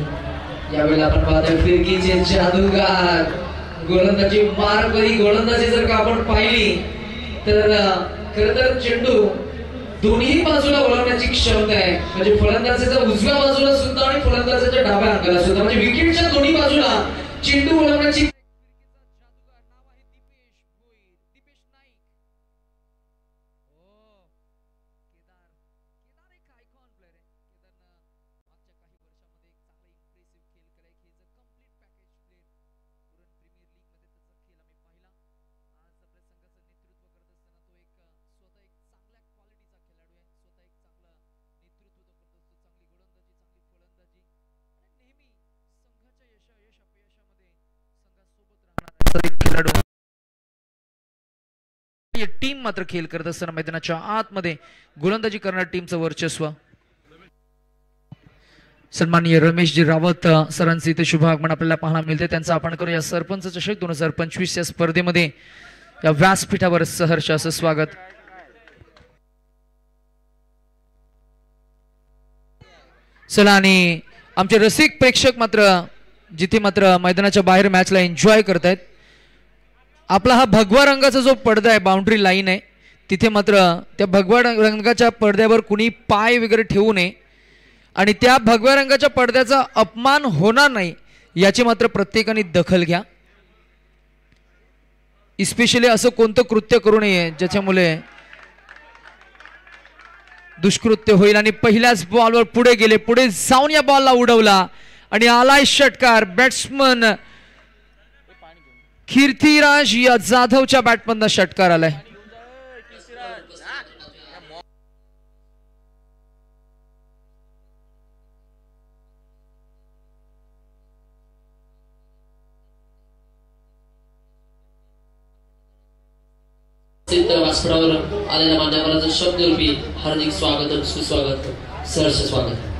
यावेळेला आपण पाहताय फिरकीचे जादूगार गोलंदाजी मारकरी गोलंदाजी जर का आपण पाहिली तर खरं तर चेंडू दोन्ही बाजूला वळवण्याची क्षमता आहे. म्हणजे फलंदाजाच्या उजव्या बाजूला सुद्धा आणि फलंदाजाच्या डाव्या अंगाला सुद्धा म्हणजे विकेटच्या दोन्ही बाजूला चेंडू वळवण्याची टीम मात्र खेळ करत असताना मैदानाच्या आतमध्ये गोलंदाजी करणाऱ्या टीमचं वर्चस्व. सन्माननीय रमेशजी रावत सरांचे इथे शुभ आगमन आपल्याला पाहायला मिळते. त्यांचं आपण करूया सरपंच चषक 2025 या स्पर्धेमध्ये या व्यासपीठावर सहर्ष असं स्वागत. चला आणि आमचे रसिक प्रेक्षक मात्र जिथे मात्र मैदानाच्या बाहेर मॅचला एन्जॉय करतायत. आपला हा भगवा रंगाचा जो पडदा आहे बाउंड्री लाईन आहे तिथे मात्र त्या भगवा रंगाच्या पडद्यावर कुणी पाय वगैरे ठेवू नये आणि त्या भगव्या रंगाच्या पडद्याचा अपमान होणार नाही याची मात्र प्रत्येकाने दखल घ्या. इस्पेशली असं कोणतं कृत्य करू नये ज्याच्यामुळे दुष्कृत्य होईल आणि पहिल्याच बॉलवर पुढे गेले, पुढे जाऊन या बॉलला उडवला आणि आलाय षटकार. बॅट्समन कीर्तिराज या जाधवच्या बॅटमधनं षटकार आलाय. व्यासपीठावर आलेल्या मान्यवरांचं शब्दरूपी हार्दिक स्वागत, सुस्वागत, सहर्ष स्वागत.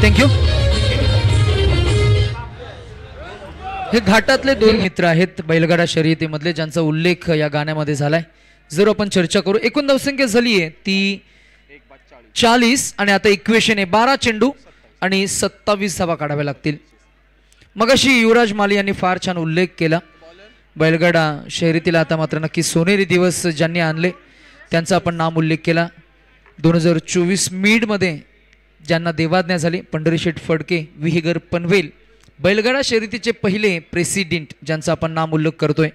थँक्यू. हे घाटातले दोन मित्र आहेत बैलगाडा शर्यतीमधले, ज्यांचा उल्लेख या गाण्यामध्ये झालाय. जर आपण चर्चा करू, एकूण धावसंख्या झाली आहे ती 40 आणि आता इक्वेशन आहे 12 चेंडू आणि 27 धावा काढाव्या लागतील. मगाशी युवराज माली यांनी फार छान उल्लेख केला. बैलगाडा शर्यतीला आता मात्र नक्की सोनेरी दिवस ज्यांनी आणले त्यांचा आपण नाम उल्लेख केला. 2024 मीडमध्ये ज्यांना देवाज्ञा झाली, पंढरीशेठ फडके, विहिगर पनवेल, बैलगाडा शर्यतीचे पहिले प्रेसिडेंट ज्यांचा आपण नाम उल्लेख करतोय.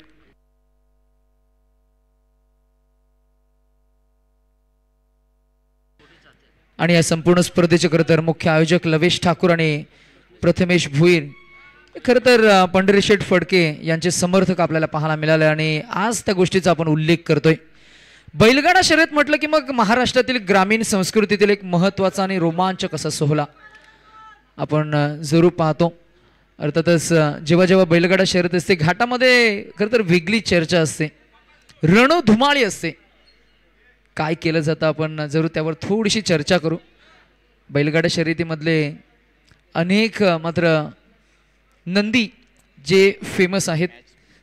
आणि या संपूर्ण स्पर्धेचे खरं तर मुख्य आयोजक लवेश ठाकूर आणि प्रथमेश भुईर, खरं तर पंढरीशेठ फडके यांचे समर्थक आपल्याला पाहायला मिळाले आणि आज त्या गोष्टीचा आपण उल्लेख करतोय. बैलगाडा शर्यत म्हटलं की मग महाराष्ट्रातील ग्रामीण संस्कृतीतील एक महत्त्वाचा आणि रोमांचक असा सोहळा आपण जरूर पाहतो. अर्थातच जेव्हा जेव्हा बैलगाडा शर्यत असते घाटामध्ये खरं तर वेगळी चर्चा असते, रणधुमाळी असते. काय केलं जातं आपण जरूर त्यावर थोडीशी चर्चा करू. बैलगाडा शर्यतीमधले अनेक मात्र नंदी जे फेमस आहेत.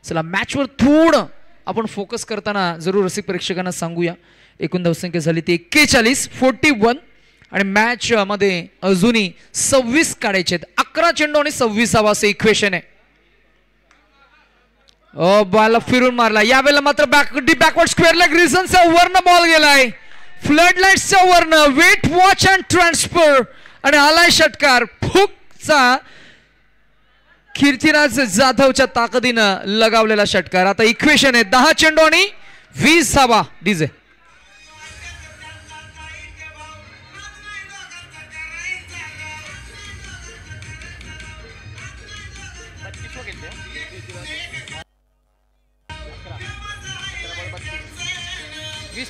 चला मॅचवर थोडं आपण फोकस करताना जरूर रसिक प्रेक्षकांना सांगूया. एकूण धावसंख्या झाली ती 41, 41 आणि मॅच मध्ये अजूनही 26 काढायचे आहेत. 11 चेंडू आणि 26 धावा असं इक्वेशन आहे. बॉल फिरून मारला, यावेळेला मात्र बॅकवर्ड स्क्वेअर लेग रिझनचा वरनं बॉल गेलाय, फ्लड लाईट्सच्या वरनं, वेट वॉच अँड ट्रान्सफर आणि आलाय षटकार. फुकचा कीर्तिराज जाधवच्या ताकदीनं लगावलेला षटकार. आता इक्वेशन आहे 10 चेंडू आणि 20 धावा. डीजे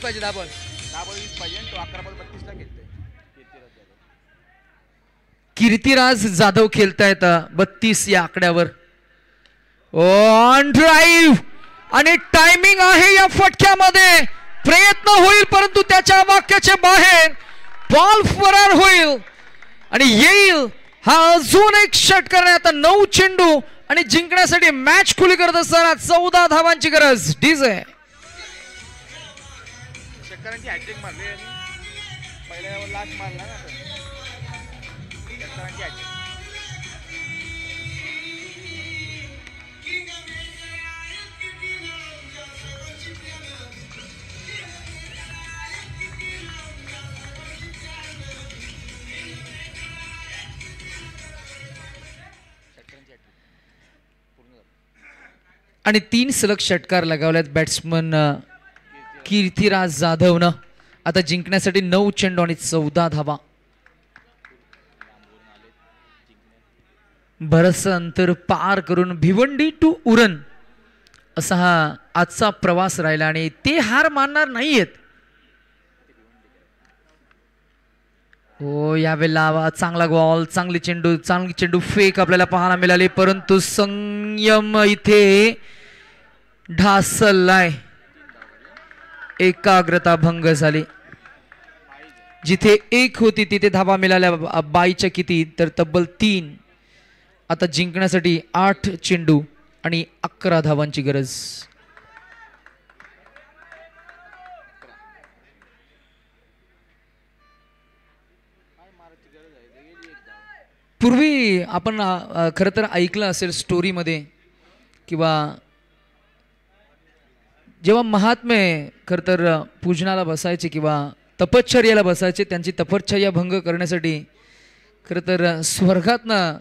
पाहिजे, 10 बॉल 20 पाहिजे. तो 11 बॉल 32 ला खेळतोय. कीर्तिराज जाधव खेळतायत 32 या आकड्यावर. ऑन ड्राईव्ह आणि टायमिंग आहे या फटक्यामध्ये. प्रयत्न होईल परंतु त्याच्या वाक्याच्या बाहेर बॉल फरार होईल आणि येईल हा अजून एक षटकार. आता 9 चेंडू आणि जिंकण्यासाठी मॅच खुली करत असताना 14 धावांची गरज. डीजे शेतकऱ्यांची हॅट्रिक मारली आणि पहिल्या लास्ट मारला ना शेतकऱ्यांची हॅट्रिक. आणि 3 सलग षटकार लगावल्यात बॅट्समन कीर्तिराज जाधवनं. आता जिंकण्यासाठी 9 चेंडू आणि 14 धावा. बरंच अंतर पार करून भिवंडी टू उरण असा हा आजचा प्रवास राहिला आणि ते हार मानणार नाहीयेत. हो यावेळेला चांगला बॉल, चांगली चेंडू फेक आपल्याला पाहायला मिळाली, परंतु संयम इथे ढासळलाय. एकाग्रता भंग झाली. जिथे 1 होती तिथे धावा मिळाल्या 22च्या किती तर तब्बल 3. आता जिंकण्यासाठी 8 चेंडू आणि 11 धावांची गरज. पूर्वी आपण खरं तर ऐकलं असेल स्टोरीमध्ये किंवा जेव्हा महात्मे खरं तर पूजनाला बसायचे किंवा तपश्चर्याला बसायचे, त्यांची तपश्चर्या भंग करण्यासाठी खरं तर स्वर्गातनं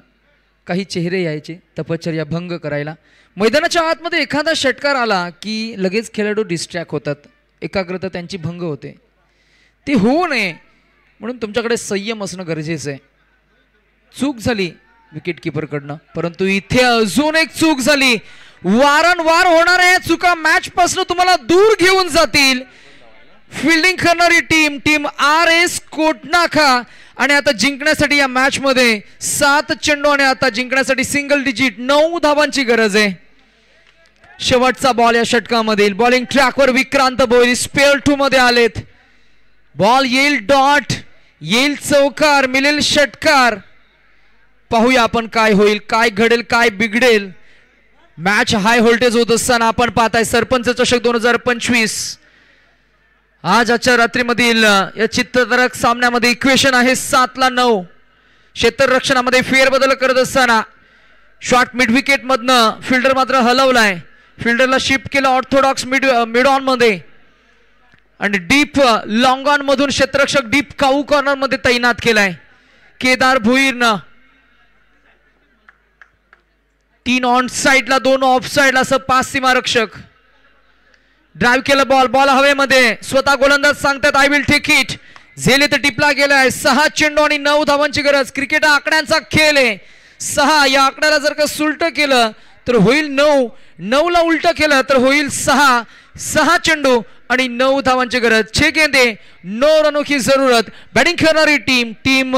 काही चेहरे यायचे तपश्चर्या भंग करायला. मैदानाच्या आतमध्ये एखादा षटकार आला की लगेच खेळाडू डिस्ट्रॅक्ट होतात, एकाग्रता त्यांची भंग होते. ते होऊ नये म्हणून तुमच्याकडे संयम असणं गरजेचं आहे. चूक झाली विकेट किपरकडनं, परंतु इथे अजून एक चूक झाली. वारंवार होणाऱ्या चुका मॅच पासून तुम्हाला दूर घेऊन जातील. फिल्डिंग करणारी टीम RS कोटनाखा आणि आता जिंकण्यासाठी या मॅच मध्ये 7 चेंडू आणि आता जिंकण्यासाठी सिंगल डिजिट 9 धावांची गरज आहे. शेवटचा बॉल या षटकामधील. बॉलिंग ट्रॅकवर विक्रांत भोईर स्पेअर 2 मध्ये आलेत. बॉल येईल डॉट, येईल चौकार, मिळेल षटकार. पाहूया आपण काय होईल, काय घडेल, काय बिघडेल. मॅच हाय व्होल्टेज होत असताना आपण पाहताय सरपंच चषक 2025. आज आजच्या रात्रीमधील या चित्तधरक सामन्यामध्ये इक्वेशन आहे 7-9. क्षेत्ररक्षणामध्ये फेरबदल करत असताना शॉर्ट मिड विकेट मधनं फिल्डर मात्र हलवलाय. फिल्डरला शिफ्ट केलं ऑर्थोडॉक्स मिड ऑन मध्ये आणि डीप लॉंग ऑन मधून क्षेत्ररक्षक डीप काऊ कॉर्नर मध्ये तैनात केलाय केदार भोईरनं. 3 ऑन साइडला 2 ऑफ साइडला असं 5 सीमारक्षक. ड्राइव्ह केलं बॉल हवेमध्ये. स्वतः गोलंदाज सांगतात आय विल टेक इट. झेले तर टिपला गेलाय. 6 चेंडू आणि 9 धावांची गरज. क्रिकेट हा आकड्यांचा खेळ आहे. 6 या आकड्याला जर का सुलट केलं तर होईल 9, 9 ला उलट केलं तर होईल 6. 6 चेंडू आणि 9 धावांची गरज. 6 गेंदे 9 रनों की जरूरत. बॅटिंग करणारी टीम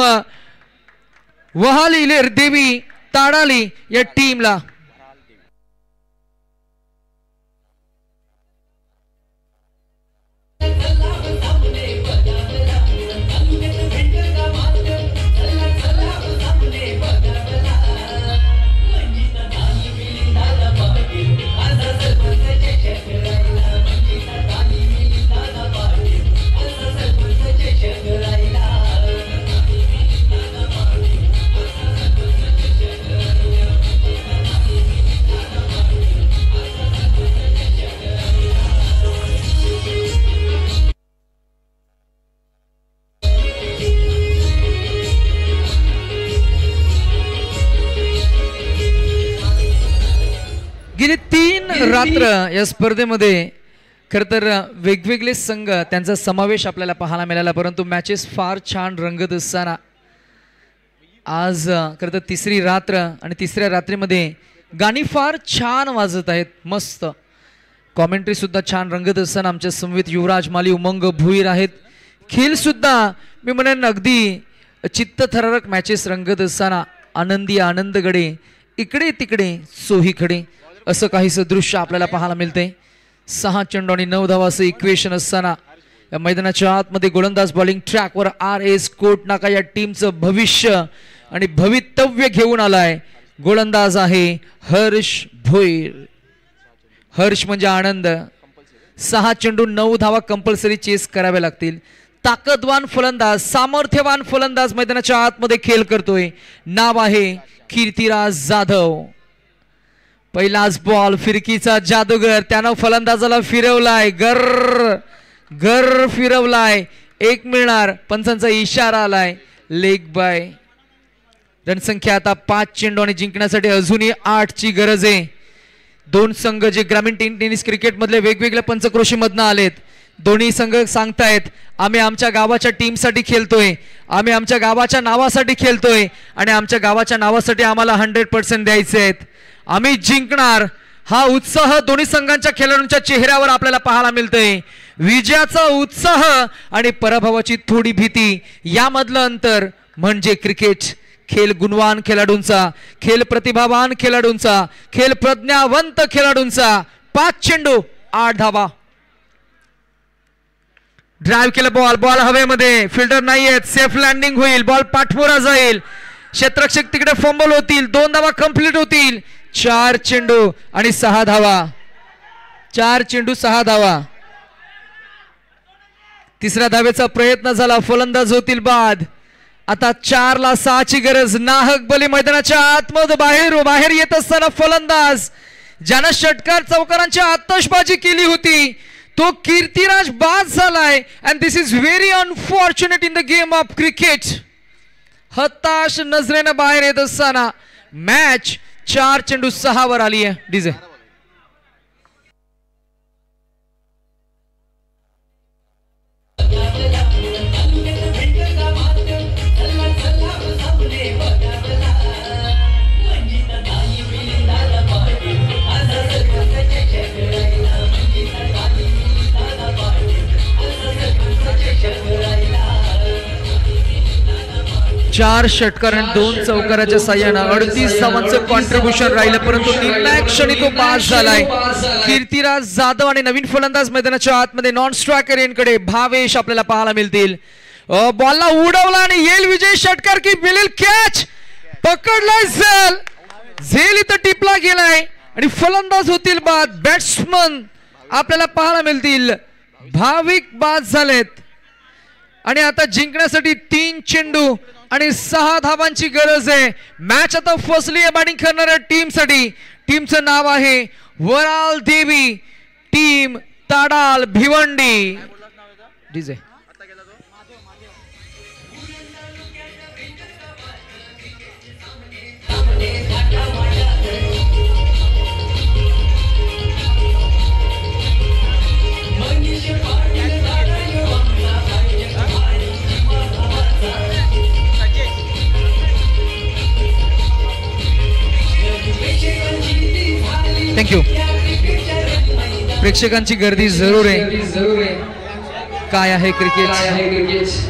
वहाली देवी ताडाली या टीमला. गेली 3 रात्र या स्पर्धेमध्ये खर तर वेगवेगळे संघ त्यांचा समावेश आपल्याला पाहायला मिळाला, परंतु मॅचेस फार छान रंगत असताना आज खर तर 3री रात्र आणि 3ऱ्या रात्रीमध्ये गाणी फार छान वाजत आहेत. मस्त कॉमेंट्री सुद्धा छान रंगत असताना आमच्या समवेत युवराज माली उमंग भुईर आहेत. खेळ सुद्धा मी म्हणेन अगदी चित्तथरारक मॅचेस रंगत असताना आनंदी आनंदगडे इकडे तिकडे सोहीकडे असं काहीसं दृश्य आपल्याला पाहायला मिळते. 6 चेंडू आणि 9 धावा असं इक्वेशन असताना या मैदानाच्या आतमध्ये गोलंदाज बॉलिंग ट्रॅकवर RS कोटनाका या टीमचं भविष्य आणि भवितव्य घेऊन आलाय. गोलंदाज आहे हर्ष भोईर. हर्ष म्हणजे आनंद. 6 चेंडू 9 धावा कंपल्सरी चेस कराव्या लागतील. ताकदवान फलंदाज, सामर्थ्यवान फलंदाज मैदानाच्या आतमध्ये खेळ करतोय. नाव आहे कीर्तिराज जाधव. पहिलाच बॉल फिरकीचा जादूगर, त्यानं फलंदाजाला फिरवलाय, गर फिरवलाय. 1 मिळणार. पंचांचा इशारा आलाय लेग बाय. रणसंख्या आता 5 चेंडू आणि जिंकण्यासाठी अजूनही 8 ची गरज आहे. 2 संघ जे ग्रामीण टेनिस क्रिकेट मधले वेगवेगळ्या पंचक्रोशी मधनं आलेत. दोन्ही संघ सांगतायत आम्ही आमच्या गावाच्या टीमसाठी खेळतोय, आम्ही आमच्या गावाच्या नावासाठी खेळतोय आणि आमच्या गावाच्या नावासाठी आम्हाला 100% द्यायचे आहेत. आम्ही जिंकणार. हा उत्साह दोन्ही संघांच्या खेळाडूंच्या चेहऱ्यावर आपल्याला पाहायला मिळतंय. विजयाचा उत्साह आणि पराभवाची थोडी भीती यामधलं अंतर म्हणजे क्रिकेट. खेळ गुणवान खेळाडूंचा, खेळ प्रतिभावान खेळाडूंचा, खेळ प्रज्ञावंत खेळाडूंचा. 5 चेंडू 8 धावा. ड्राइव्ह केलं बॉल हवेमध्ये. फिल्डर नाहीयेत. सेफ लँडिंग होईल. बॉल पाठमोरा जाईल. क्षेत्ररक्षक तिकडे फंबल होतील. 2 धावा कंप्लीट होतील. 4 चेंडू आणि 6 धावा. 4 चेंडू 6 धावा. तिसऱ्या धावेचा प्रयत्न झाला, फलंदाज होतील बाद. आता 4 ला 6 ची गरज. नाहक बली मैदानाच्या आतमध्ये बाहेर येत असताना फलंदाज ज्यानं षटकार चौकारांची आतषबाजी केली होती तो कीर्तिराज बाद झालाय. And this is very unfortunate in the game of cricket. हताश नजरेनं बाहेर येत असताना मॅच 4 चेंडू 6 वर आली आहे. डीजे चार षटकार आणि 2 चौकाराच्या साह्यानं 38 धावांचं कॉन्ट्रीब्युशन राहिलं, परंतु निर्णायक क्षणी तो बाद झालाय. कीर्तिराज जाधव आणि नवीन फलंदाज मैदानाच्या आतमध्ये नॉन स्ट्रायकर यांकडे भावेश आपल्याला पाहायला मिळतील. बॉलला उडवला आणि येईल विजय षटकार की मिळेल कॅच. पकडलाय झेल इथं टिपला गेलाय आणि फलंदाज होतील बाद. बॅट्समन आपल्याला पाहायला मिळतील. भाविक बाद झालेत आणि आता जिंकण्यासाठी 3 चेंडू आणि 6 धावांची गरज आहे. मॅच आता फसली आहे बॅटिंग करणाऱ्या टीमसाठी. टीमचं नाव आहे Varal Devi team Tadal Bhiwandi. DJ thank you. प्रेक्षकांची गर्दी जरूर आहे. काय आहे क्रिकेट?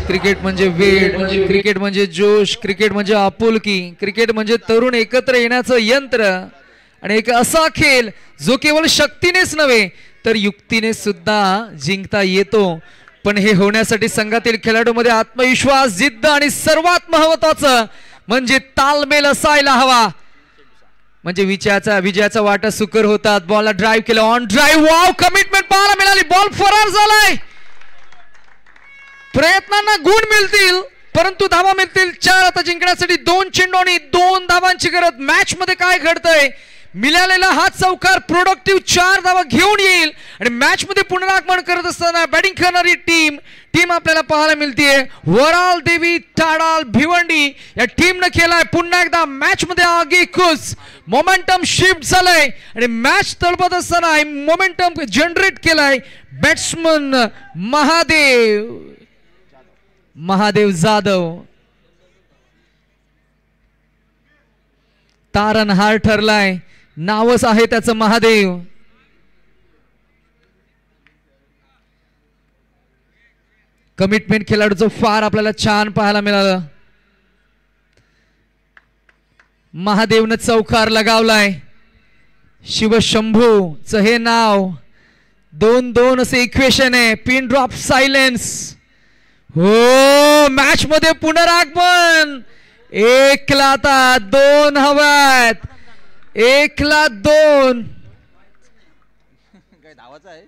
क्रिकेट म्हणजे वेळ, क्रिकेट म्हणजे जोश, क्रिकेट म्हणजे आपुलकी, क्रिकेट म्हणजे तरुण एकत्र येण्याचं यंत्र आणि एक असा खेळ जो केवळ शक्तीनेच नव्हे तर युक्तीने सुद्धा जिंकता येतो. पण हे होण्यासाठी संघातील खेळाडूंमध्ये आत्मविश्वास, जिद्द आणि सर्वात महत्त्वाचं म्हणजे तालमेल असायला हवा. म्हणजे विजयाचा वाटा सुकर होतात. बॉलला ड्राईव्ह केलं, ऑन ड्राईव्ह. वाव, कमिटमेंट पाहायला मिळाली. बॉल फरार झालाय. प्रयत्नांना गुण मिळतील परंतु धावा मिळतील 4. आता जिंकण्यासाठी 2 चेंडू आणि 2 धावांची गरज. मॅच मध्ये काय घडतंय? मिळालेला हा चौकार प्रोडक्टिव्ह 4 धावा घेऊन येईल आणि मॅच मध्ये पुनरागमन करत असताना बॅटिंग करणारी टीम आपल्याला पाहायला मिळते. वराल देवी ताडाल भिवंडी या टीमने केलाय पुन्हा एकदा मॅच मध्ये आगेकूच. मोमेंटम शिफ्ट झालाय आणि मॅच तळपत असताना मोमेंटम जनरेट केलाय बॅट्समन महादेव जाधव. तारणहार ठरलाय, नावच आहे त्याचं महादेव. कमिटमेंट खेळाडूचं फार आपल्याला छान पाहायला मिळालं. महादेवनं चौकार लगावलाय. शिवशंभूचं हे नाव 2-2 असे इक्वेशन आहे. Pin drop silence. हो, मॅच मध्ये पुनरागमन. 1 ला आता 2 हव्यात. 1 ला 2. काय धावाचं आहे?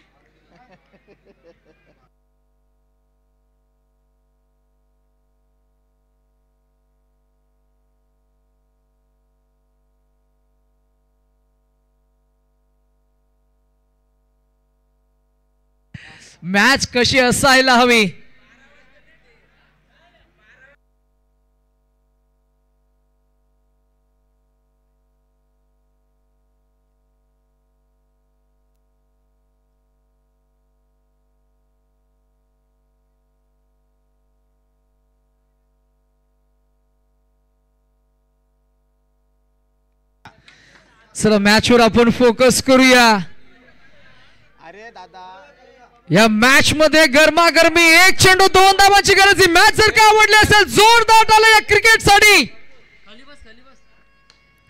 मॅच कशी असायला हवी? चला मॅचवर आपण फोकस करूया. अरे दादा, या मॅच मध्ये गरमागरमी 1 चेंडू 2 धावांची गरज. मॅच जर का आवडली असेल जोरदार आला या क्रिकेट साठी.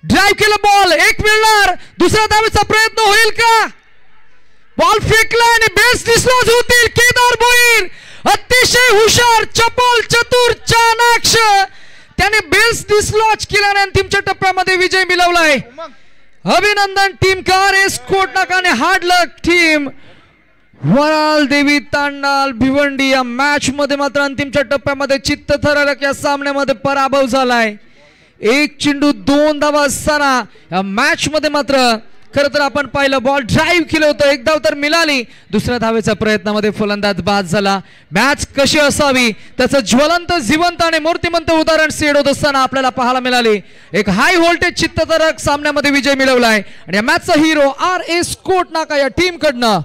ड्राईव्ह केलं, बॉल 1 मिळणार. दुसऱ्या धावेचा प्रयत्न होईल का? बॉल फेकला आणि बेस डिस्लॉज होतील. केदार भोईर अतिशय हुशार, चपल, चतुर, चाणाक्ष त्याने बेस डिस्लॉज केल्याने अंतिमच्या टप्प्यामध्ये विजय मिळवलाय. अभिनंदन टीम कार एस्कोट नाकाने हार्ड लक टीम वराल देवी तांडाल भिवंडी या मॅच मध्ये मात्र अंतिमच्या टप्प्यामध्ये चित्तथरारक या सामन्यामध्ये पराभव झालाय. 1 चेंडू 2 धावा असताना या मॅच मध्ये मात्र खरं तर आपण पाहिलं बॉल ड्राईव्ह केलं होतं, 1 धाव तर मिळाली, दुसऱ्या धावेच्या प्रयत्नामध्ये फलंदाज बाद झाला. मॅच कशी असावी त्याचं ज्वलंत जिवंत आणि मूर्तिमंत उदाहरण सेड होत असताना आपल्याला पाहायला मिळाले. एक हाय व्होल्टेज चित्तथरारक सामन्यामध्ये विजय मिळवलाय आणि या मॅचचा हिरो आर एस कोट नाका या टीम कडनं